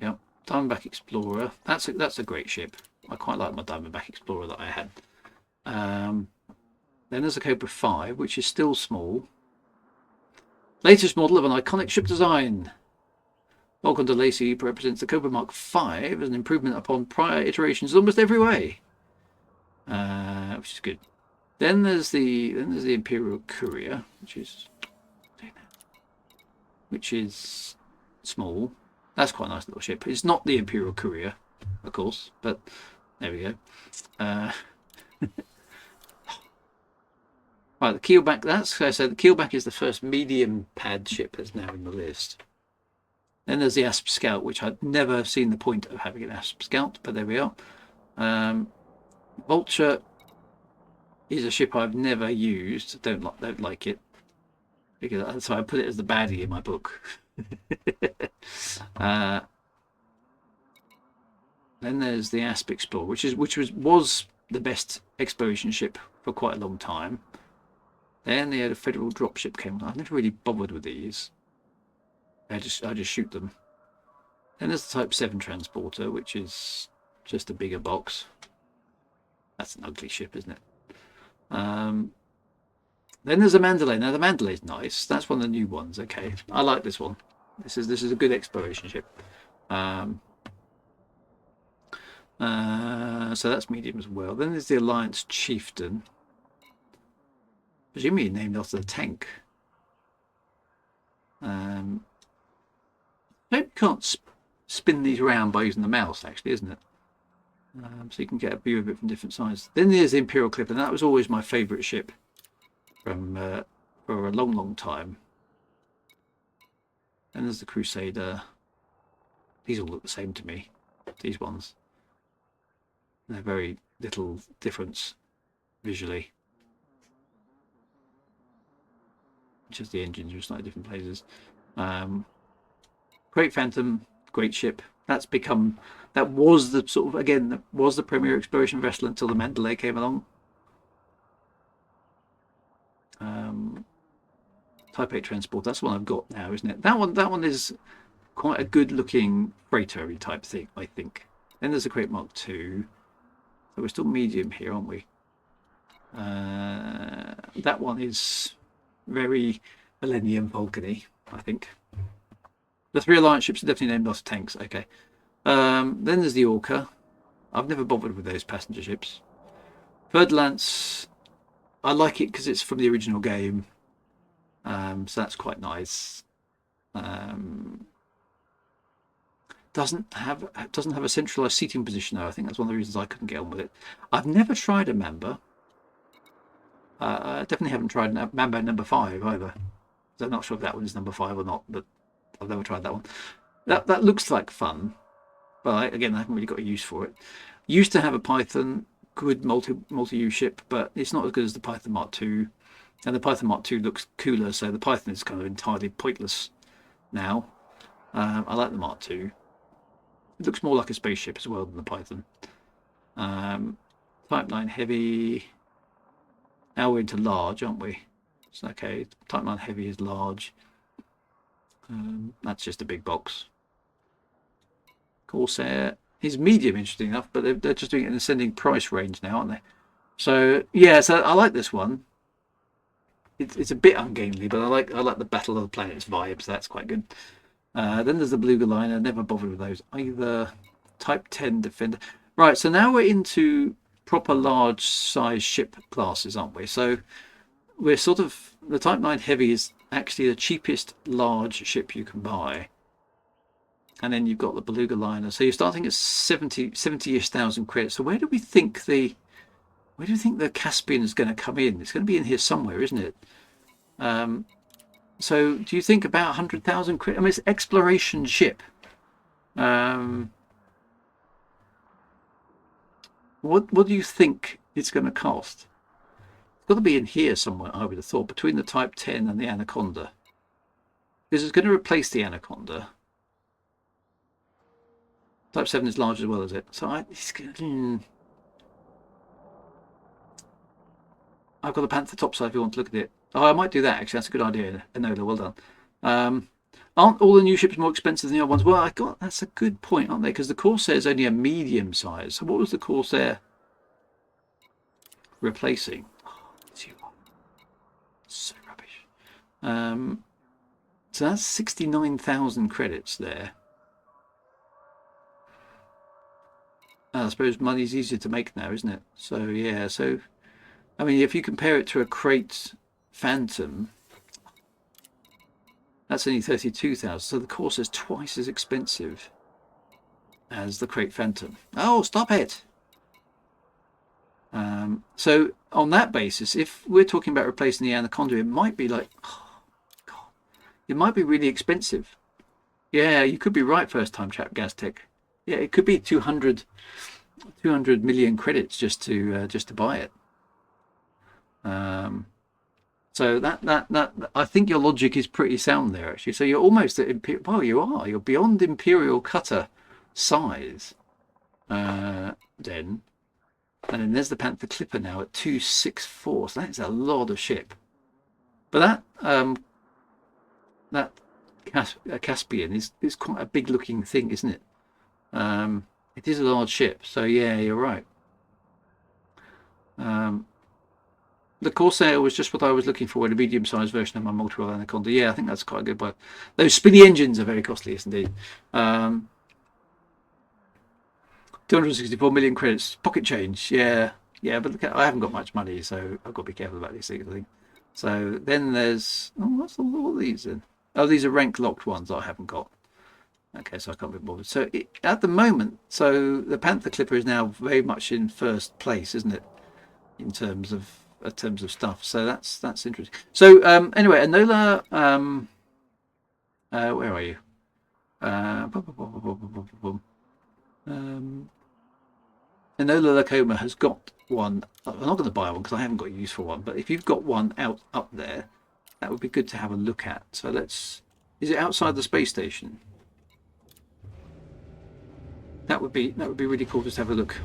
Yep. Diamondback Explorer. That's a great ship. I quite like my Diamondback Explorer that I had. Then there's the Cobra 5, which is still small. Latest model of an iconic ship design. Vulcan de Lacy represents the Cobra Mark 5 as an improvement upon prior iterations in almost every way. which is good. Then there's the Imperial Courier, which is small. That's quite a nice little ship. It's not the Imperial Courier, of course, but there we go. Right, the keelback. So the keelback is the first medium pad ship that's now in the list. Then there's the Asp Scout, which I'd never seen the point of having an Asp Scout, but there we are. Vulture is a ship I've never used. Don't like it, because so I put it as the baddie in my book. Then there's the Asp Explorer, which was the best exploration ship for quite a long time. Then they had a Federal dropship came along. I've never really bothered with these. I just shoot them. Then there's the Type 7 transporter, which is just a bigger box. That's an ugly ship, isn't it? Then there's a Mandalay. Now the Mandalay's nice. That's one of the new ones. Okay, I like this one. This is a good exploration ship. So that's medium as well. Then there's the Alliance Chieftain. Presumably named after the tank. You can't spin these around by using the mouse, actually, isn't it? So you can get a view of it from different sides. Then there's the Imperial Clipper, and that was always my favourite ship from for a long, long time. Then there's the Crusader. These all look the same to me. These ones. They're very little difference visually. Just the engines are slightly different places. Great Phantom, great ship. That was the sort of, again, that was the premier exploration vessel until the Mandalay came along. Type 8 transport, that's the one I've got now, isn't it? That one is quite a good looking freighter type thing, I think. Then there's a Great Mark II. So we're still medium here, aren't we? That one is very Millennium Falcon-y, I think. The 3 Alliance ships are definitely named after tanks. Okay. Then there's the Orca. I've never bothered with those passenger ships. Third Lance, I like it because it's from the original game. So that's quite nice. Doesn't have a centralized seating position though. I think that's one of the reasons I couldn't get on with it. I've never tried a Mamba. I definitely haven't tried Mamba number 5 either. So I'm not sure if that one is number 5 or not, but I've never tried that one. That looks like fun, but again, I haven't really got a use for it. Used to have a Python, good multi-use ship, but it's not as good as the Python Mark II. And the Python Mark II looks cooler, so the Python is kind of entirely pointless now. I like the Mark II. It looks more like a spaceship as well than the Python. Type 9 Heavy. Now we're into large, aren't we? So, okay, Type 9 Heavy is large. That's just a big box. Corsair is medium, interesting enough, but they're just doing it in ascending price range now, aren't they? So yeah, so I like this one. It's a bit ungainly, but I like the Battle of the Planets vibe, so that's quite good. Then there's the Beluga Liner. Never bothered with those either. Type 10 Defender. Right, so now we're into proper large size ship classes, aren't we? So we're sort of, the Type 9 Heavy is actually the cheapest large ship you can buy. And then you've got the Beluga Liner. So you're starting at 70-ish thousand credits. So where do we think the Caspian is going to come in? It's going to be in here somewhere, isn't it? So do you think about 100,000 credits? I mean, it's an exploration ship. What do you think it's going to cost? It's got to be in here somewhere, I would have thought, between the Type 10 and the Anaconda. This is going to replace the Anaconda. Type 7 is large as well, is it? So I've got the Panther topside if you want to look at it. Oh, I might do that, actually. That's a good idea. Enola, well done. Aren't all the new ships more expensive than the other ones? Well, that's a good point, aren't they? Because the Corsair is only a medium size. So what was the Corsair replacing? Oh, so rubbish. So that's 69,000 credits there. I suppose money's easier to make now, isn't it? So yeah, so I mean, if you compare it to a Crate Phantom, that's only 32,000. So the Corsair's twice as expensive as the Crate Phantom. Oh, stop it! So on that basis, if we're talking about replacing the Anaconda, it might be like, oh, God, it might be really expensive. Yeah, you could be right, first time chap, Gaztech. Yeah, it could be 200 million credits just to buy it. So that I think your logic is pretty sound there, actually. So you're almost at well, you're beyond Imperial Cutter size. Then. And then there's the Panther Clipper now at 264. So that's a lot of ship. But that Caspian is quite a big looking thing, isn't it? It is a large ship. So yeah, you're right. The Corsair was just what I was looking for in a medium-sized version of my multi-role Anaconda. Yeah, I think that's quite a good buy. Those spinny engines are very costly, yes indeed. 264 million credits, pocket change. Yeah, but look, I haven't got much money, so I've got to be careful about these things, I think. So then there's what's all these then? Oh, these are rank locked ones I haven't got. Okay, so I can't be bothered. So at the moment, so the Panther Clipper is now very much in first place, isn't it? In terms of stuff. So that's interesting. So anyway, Enola, where are you? Enola Lacoma has got one. I'm not going to buy one because I haven't got use for one. But if you've got one up there, that would be good to have a look at. So let's. Is it outside the space station? That would be really cool just to have a look.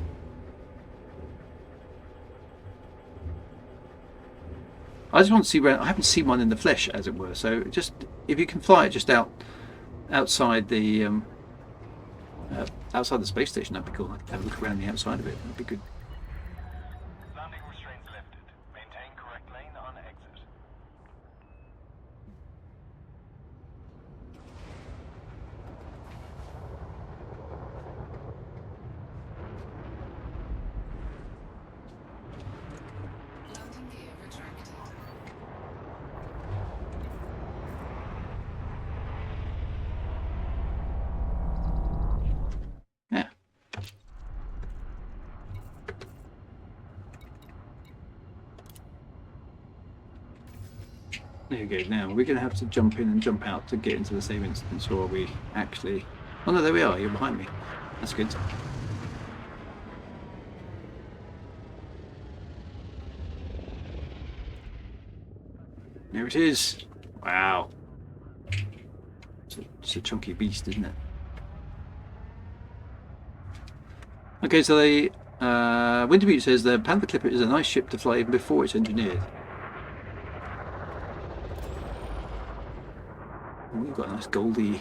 I just want to see where I haven't seen one in the flesh, as it were. So just if you can fly it just outside the space station, that'd be cool. I could have a look around the outside of it. That'd be good. Landing restraints lifted. Maintain correct lane on exit. Landing gear retracted. Yeah. There you go. Now we're going to have to jump in and jump out to get into the same instance, or are we actually? Oh no, there we are. You're behind me. That's good. There it is. Wow. It's a chunky beast, isn't it? Okay, so the Wintermute says the Panther Clipper is a nice ship to fly even before it's engineered. We've got a nice goldy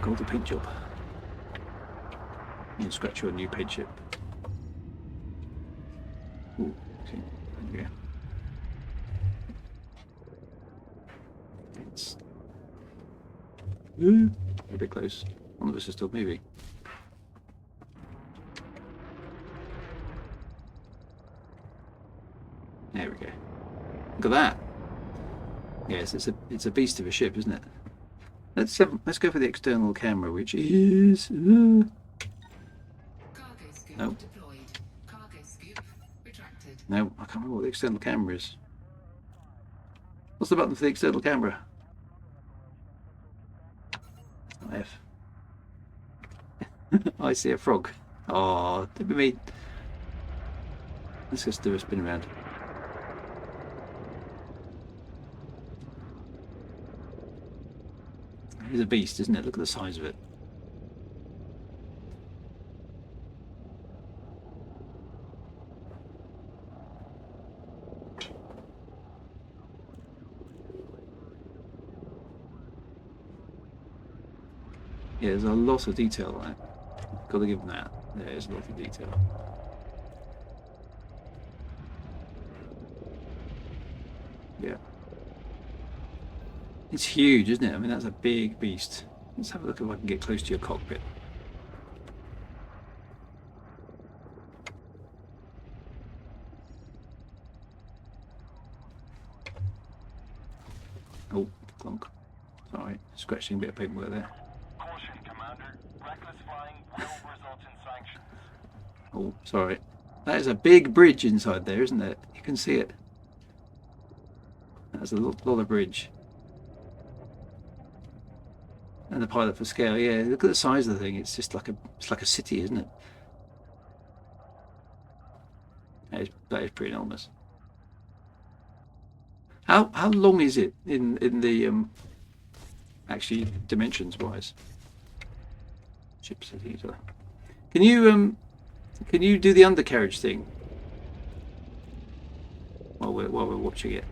paint job. You can scratch your new paint chip. Ooh, okay. There we go. It's a bit close. One of us is still moving. There we go. Look at that. Yes, it's a beast of a ship, isn't it? Let's go for the external camera, which is Cargo scoop Nope. deployed. Cargo scoop retracted. No, I can't remember what the external camera is. What's the button for the external camera? F. I see a frog. Oh, did we mean? Let's just do a spin around. It's a beast, isn't it? Look at the size of it. Yeah, there's a lot of detail on it. Got to give them that. There's a lot of detail. Yeah. It's huge, isn't it? I mean, that's a big beast. Let's have a look if I can get close to your cockpit. clunk. Sorry, scratching a bit of paperwork there. Caution, Commander. Reckless flying will result in sanctions. Oh, sorry. That is a big bridge inside there, isn't it? You can see it. That's a lot of bridge. And the pilot for scale, yeah. Look at the size of the thing. It's just like a city, isn't it? That is pretty enormous. How long is it in the actually dimensions wise? Ship city. Can you do the undercarriage thing while we're watching it?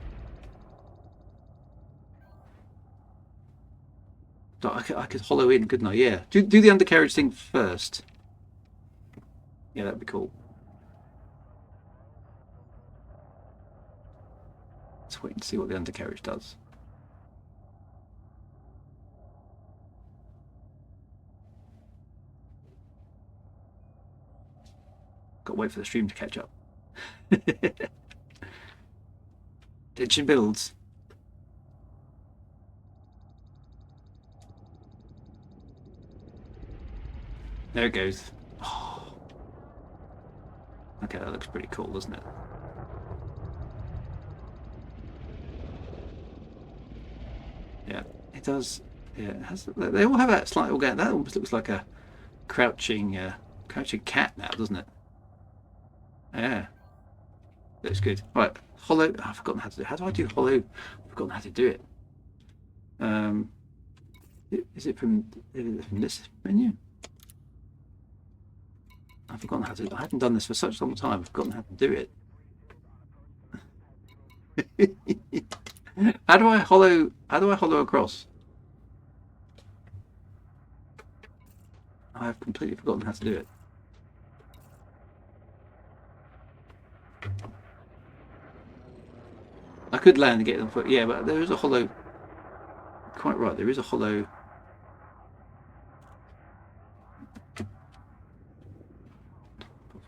I could hollow in, couldn't I? Yeah. Do the undercarriage thing first. Yeah, that'd be cool. Let's wait and see what the undercarriage does. Got to wait for the stream to catch up. Tension builds. There it goes. Oh. Okay, that looks pretty cool, doesn't it? Yeah, it does. Yeah, it has. They all have that slight organ. That almost looks like a crouching cat now, doesn't it? Yeah, looks good. Right, hollow. I've forgotten how to do. How do I do hollow? I've forgotten how to do it. Is it from this menu? I've forgotten how to. I haven't done this for such a long time. I've forgotten how to do it. How do I hollow across? I've completely forgotten how to do it. I could land and get them for yeah, but there is a hollow. Quite right, there is a hollow.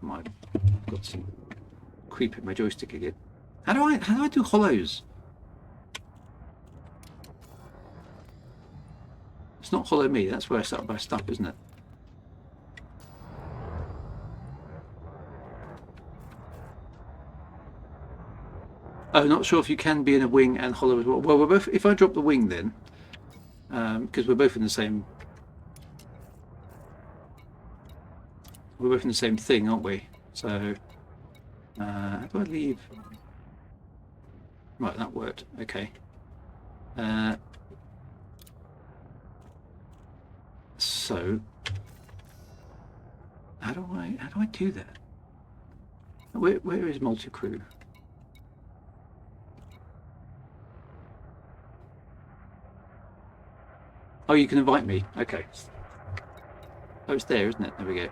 I've got some creep in my joystick again. How do I do hollows? It's not hollow me. That's where I start by stuff, isn't it? Oh, not sure if you can be in a wing and hollow as well. Well, we're both. If I drop the wing, then because we're both in the same. We're both in the same thing, aren't we? So, how do I leave? Right, that worked. Okay. So, how do I do that? Where is multi-crew? Oh, you can invite me. Okay. Oh, it's there, isn't it? There we go.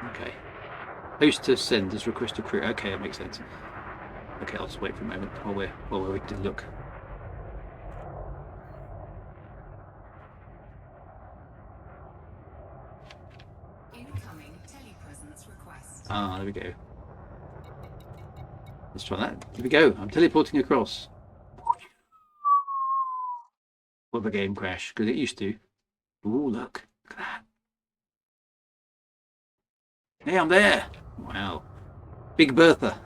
Okay. Host to send as request to crew. Okay, that makes sense. Okay, I'll just wait for a moment while we're waiting to look. Incoming telepresence request. Ah, there we go. Let's try that. Here we go. I'm teleporting across. Will the game crash? Because it used to. Ooh, look. Look at that. Hey, I'm there. Wow. Big Bertha.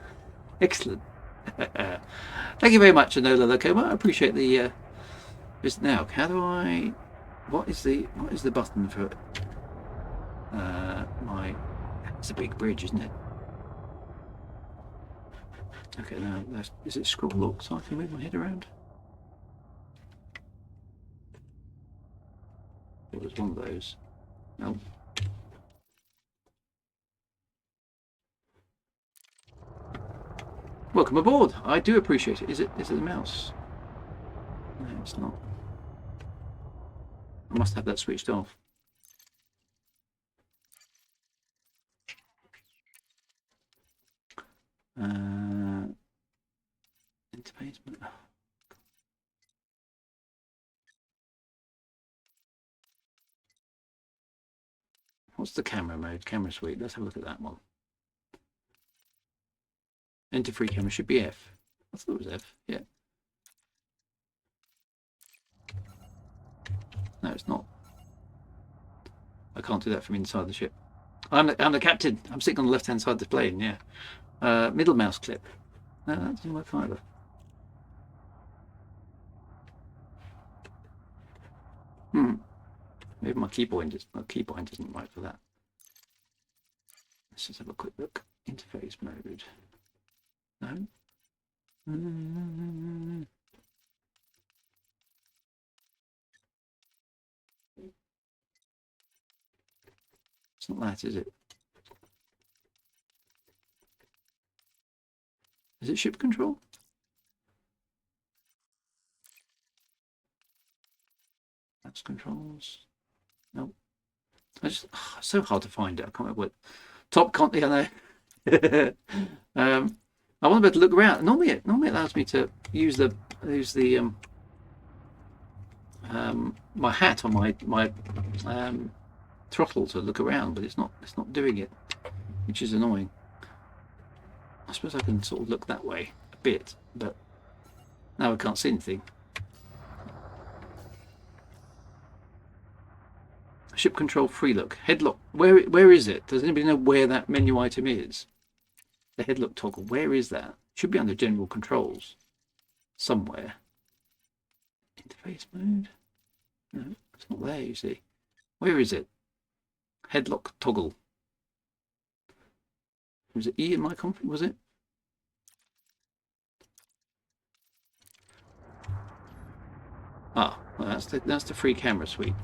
Excellent. Thank you very much, Anola Locoma. I appreciate the visit. Now, how do I... What is the button for my... It's a big bridge, isn't it? Okay, now, is it scroll lock so I can move my head around? It was one of those. No. Welcome aboard. I do appreciate it. Is it the mouse? No, it's not. I must have that switched off. Interface. What's the camera mode? Camera suite. Let's have a look at that one. Enter free camera should be F. I thought it was F. Yeah. No, it's not. I can't do that from inside the ship. I'm the captain. I'm sitting on the left-hand side of the plane. Yeah. Middle mouse clip. No, that doesn't work either. Maybe my keybind isn't right for that. Let's just have a quick look. Interface mode. No. It's not that, is it? Is it ship control? That's controls. No. It's so hard to find it. I can't remember what. Top con. Yeah, no. I want to be able to look around. Normally it allows me to use the my hat on my throttle to look around, but it's not doing it, which is annoying. I suppose I can sort of look that way a bit, but now I can't see anything. Ship control free look. Headlock. Where is it? Does anybody know where that menu item is? The headlock toggle. Where is that? Should be under general controls. Somewhere. Interface mode. No, it's not there, you see. Where is it? Headlock toggle. Was it E in my config? Was it? Ah, well, that's the free camera suite.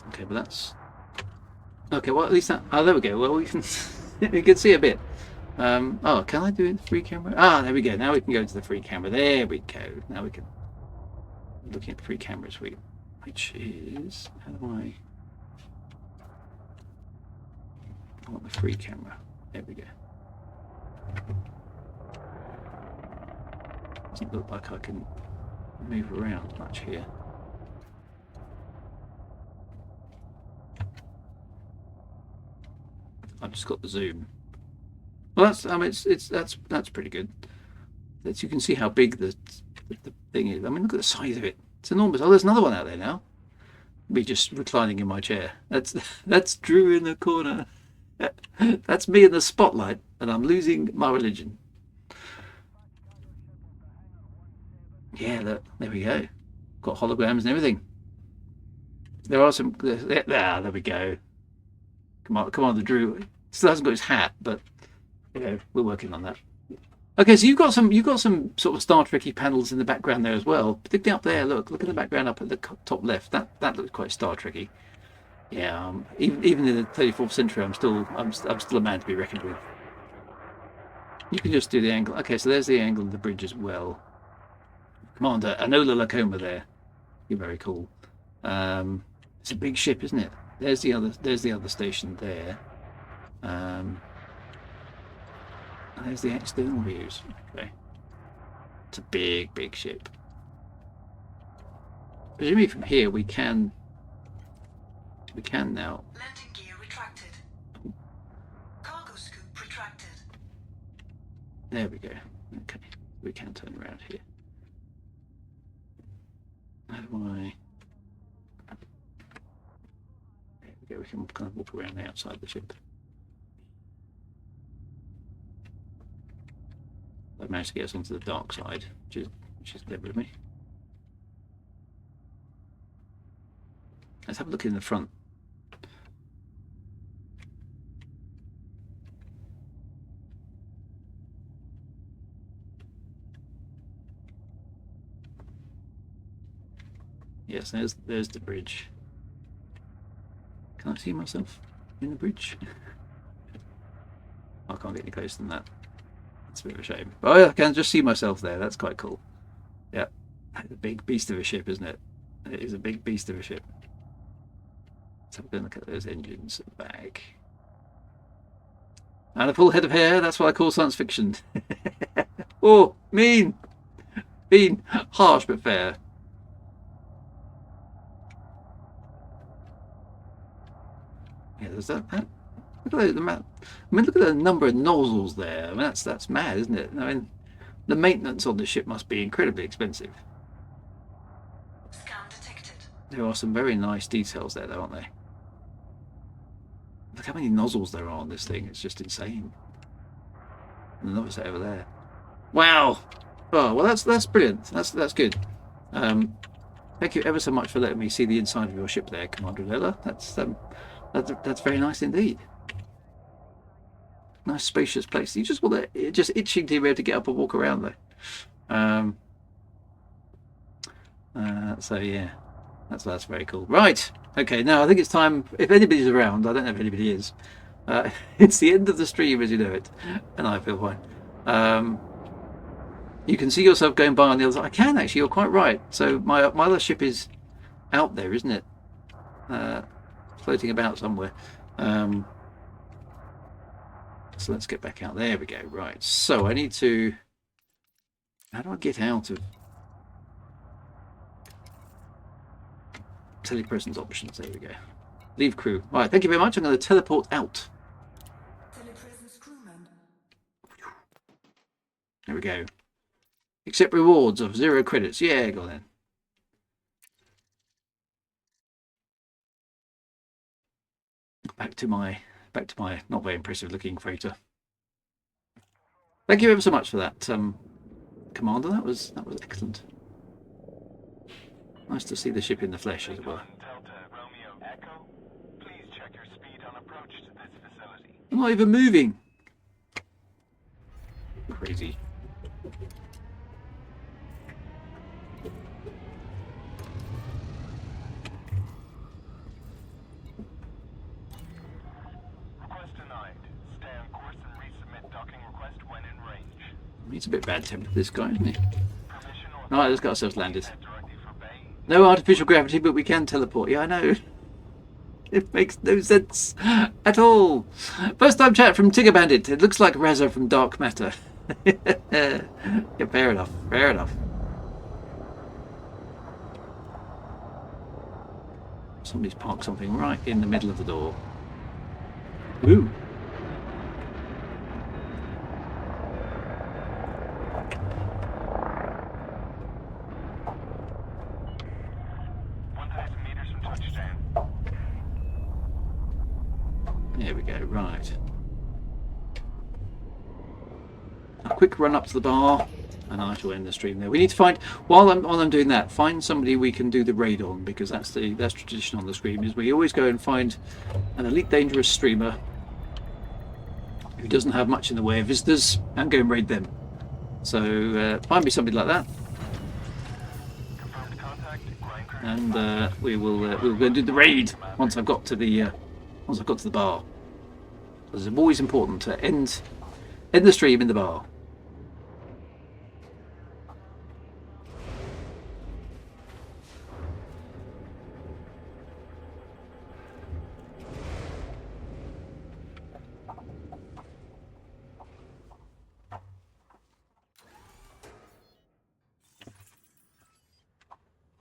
Okay, but that's okay. Well, at least that. Oh, there we go. Well, we can we can see a bit. Oh, can I do it free camera? Ah, there we go. Now we can go to the free camera. There we go. Now we can look at the free camera suite, which is how do I want the free camera? There we go. Doesn't look like I can move around much here. I've just got the zoom. Well, that's pretty good. You can see how big the thing is. I mean, look at the size of it. It's enormous. Oh, there's another one out there now. Me just reclining in my chair. That's Drew in the corner. That's me in the spotlight, and I'm losing my religion. Yeah, look, there we go. Got holograms and everything. There are some. There we go. Come on, the Drew. Still hasn't got his hat, but you know, we're working on that. Okay, so you've got some sort of Star Trekky panels in the background there as well. Particularly up there. Look at the background up at the top left. That looks quite Star Trekky. Yeah. Even in the 34th century, I'm still a man to be reckoned with. You can just do the angle. Okay, so there's the angle of the bridge as well. Commander Enola Lacoma there. You're very cool. It's a big ship, isn't it? There's the other station there. And there's the external views. Okay. It's a big ship. Presumably from here we can now. Landing gear retracted. Cargo scoop retracted. There we go. Okay. We can turn around here. How do I? There we go. We can kind of walk around the outside the ship. I managed to get us onto the dark side, which is clever of me. Let's have a look in the front. Yes, there's the bridge. Can I see myself in the bridge? I can't get any closer than that. It's a bit of a shame. But I can just see myself there. That's quite cool. Yeah, it's a big beast of a ship, isn't it? It is a big beast of a ship. Let's have a look at those engines at the back. And a full head of hair. That's what I call science fiction. Oh, mean, harsh but fair. Yeah, there's that. Look at I mean, look at the number of nozzles there. I mean, that's mad, isn't it? I mean, the maintenance on the ship must be incredibly expensive. Scan detected. There are some very nice details there, though, aren't they? Look how many nozzles there are on this thing. It's just insane. And another set over there. Wow. Oh well, that's brilliant. That's good. Thank you ever so much for letting me see the inside of your ship there, Commander Adela. That's very nice indeed. Nice spacious place. You just want to, just itching to be able to get up and walk around there. So yeah, that's very cool. Right. Okay. Now I think it's time. If anybody's around, I don't know if anybody is. It's the end of the stream as you know it, and I feel fine. You can see yourself going by on the other side. I can actually. You're quite right. So my other ship is out there, isn't it? Floating about somewhere. So let's get back out. There we go. Right. So I need to. How do I get out of telepresence options? There we go. Leave crew. Right. Thank you very much. I'm going to teleport out. Telepresence crewman. There we go. Accept rewards of 0 credits. Yeah, go on then. Back to my not very impressive looking freighter. Thank you ever so much for that, Commander. That was excellent. Nice to see the ship in the flesh as well. Delta Romeo Echo, please check your speed on approach to this facility. I'm not even moving. Crazy. Request denied. Stay on course and resubmit docking request when in range. He's a bit bad tempered, this guy, isn't he? Permission or Alright, let's get ourselves landed. head directly for Bay. No artificial gravity, but we can teleport. Yeah, I know. It makes no sense at all. First time chat from Tigger Bandit. It looks like Razza from Dark Matter. Yeah, fair enough. Fair enough. Somebody's parked something right in the middle of the door. Woo. Meters from touchdown. There we go, right. A quick run up to the bar, and I shall end the stream there. We need to find, while I'm doing that, find somebody we can do the raid on, because that's tradition on the stream, is we always go and find an Elite Dangerous streamer who doesn't have much in the way of visitors, and go and raid them. So find me somebody like that, Confirmed contact. Ground crew. and we'll go and do the raid once I've got to the bar. It's always important to end the stream in the bar.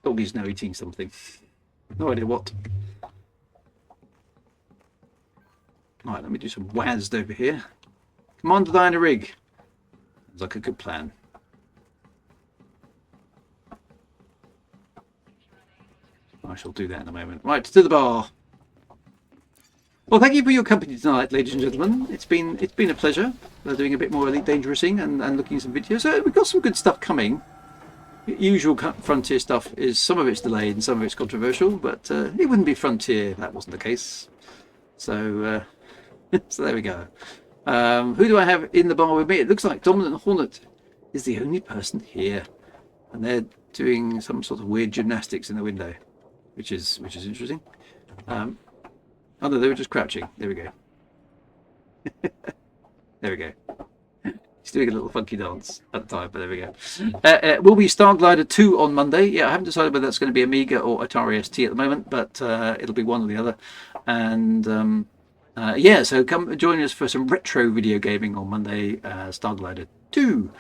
Doggy's now eating something. No idea what. Right, let me do some WASD over here. Commander Diana Rig. Sounds like a good plan. I shall do that in a moment. Right, to the bar. Well, thank you for your company tonight, ladies and gentlemen. It's been a pleasure doing a bit more Elite Dangerousing and looking at some videos. So we've got some good stuff coming. Usual Frontier stuff is some of it's delayed and some of it's controversial, but it wouldn't be Frontier if that wasn't the case. So so there we go. Who do I have in the bar with me? It looks like Dominant Hornet is the only person here, and they're doing some sort of weird gymnastics in the window, which is interesting. Oh no, they were just crouching. There we go. There we go. He's doing a little funky dance at the time, but there we go. Will be Star Glider 2 on Monday. Yeah, I haven't decided whether that's going to be Amiga or Atari ST at the moment, but it'll be one or the other. And yeah, so come join us for some retro video gaming on Monday, Star Glider 2,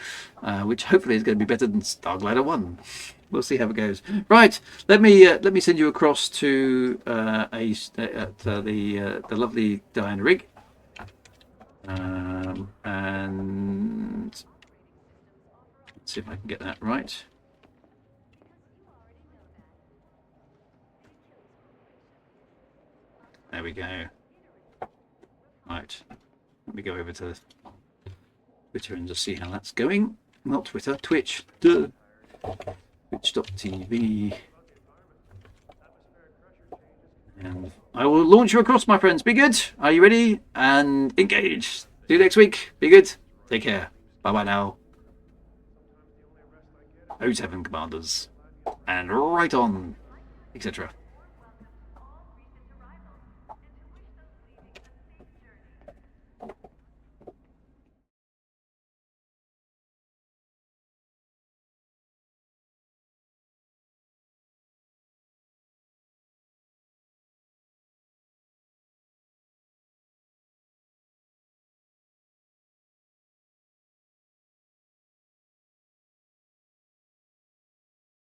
which hopefully is going to be better than Star Glider 1. We'll see how it goes. Right, let me send you across to the lovely Diana Rig. And let's see if I can get that right. There we go. Right. Let me go over to Twitter and just see how that's going. Not Twitter, Twitch. Duh. Twitch.tv. And I will launch you across, my friends. Be good. Are you ready? And engage. See you next week. Be good. Take care. Bye-bye now. 07 commanders. And right on, etc.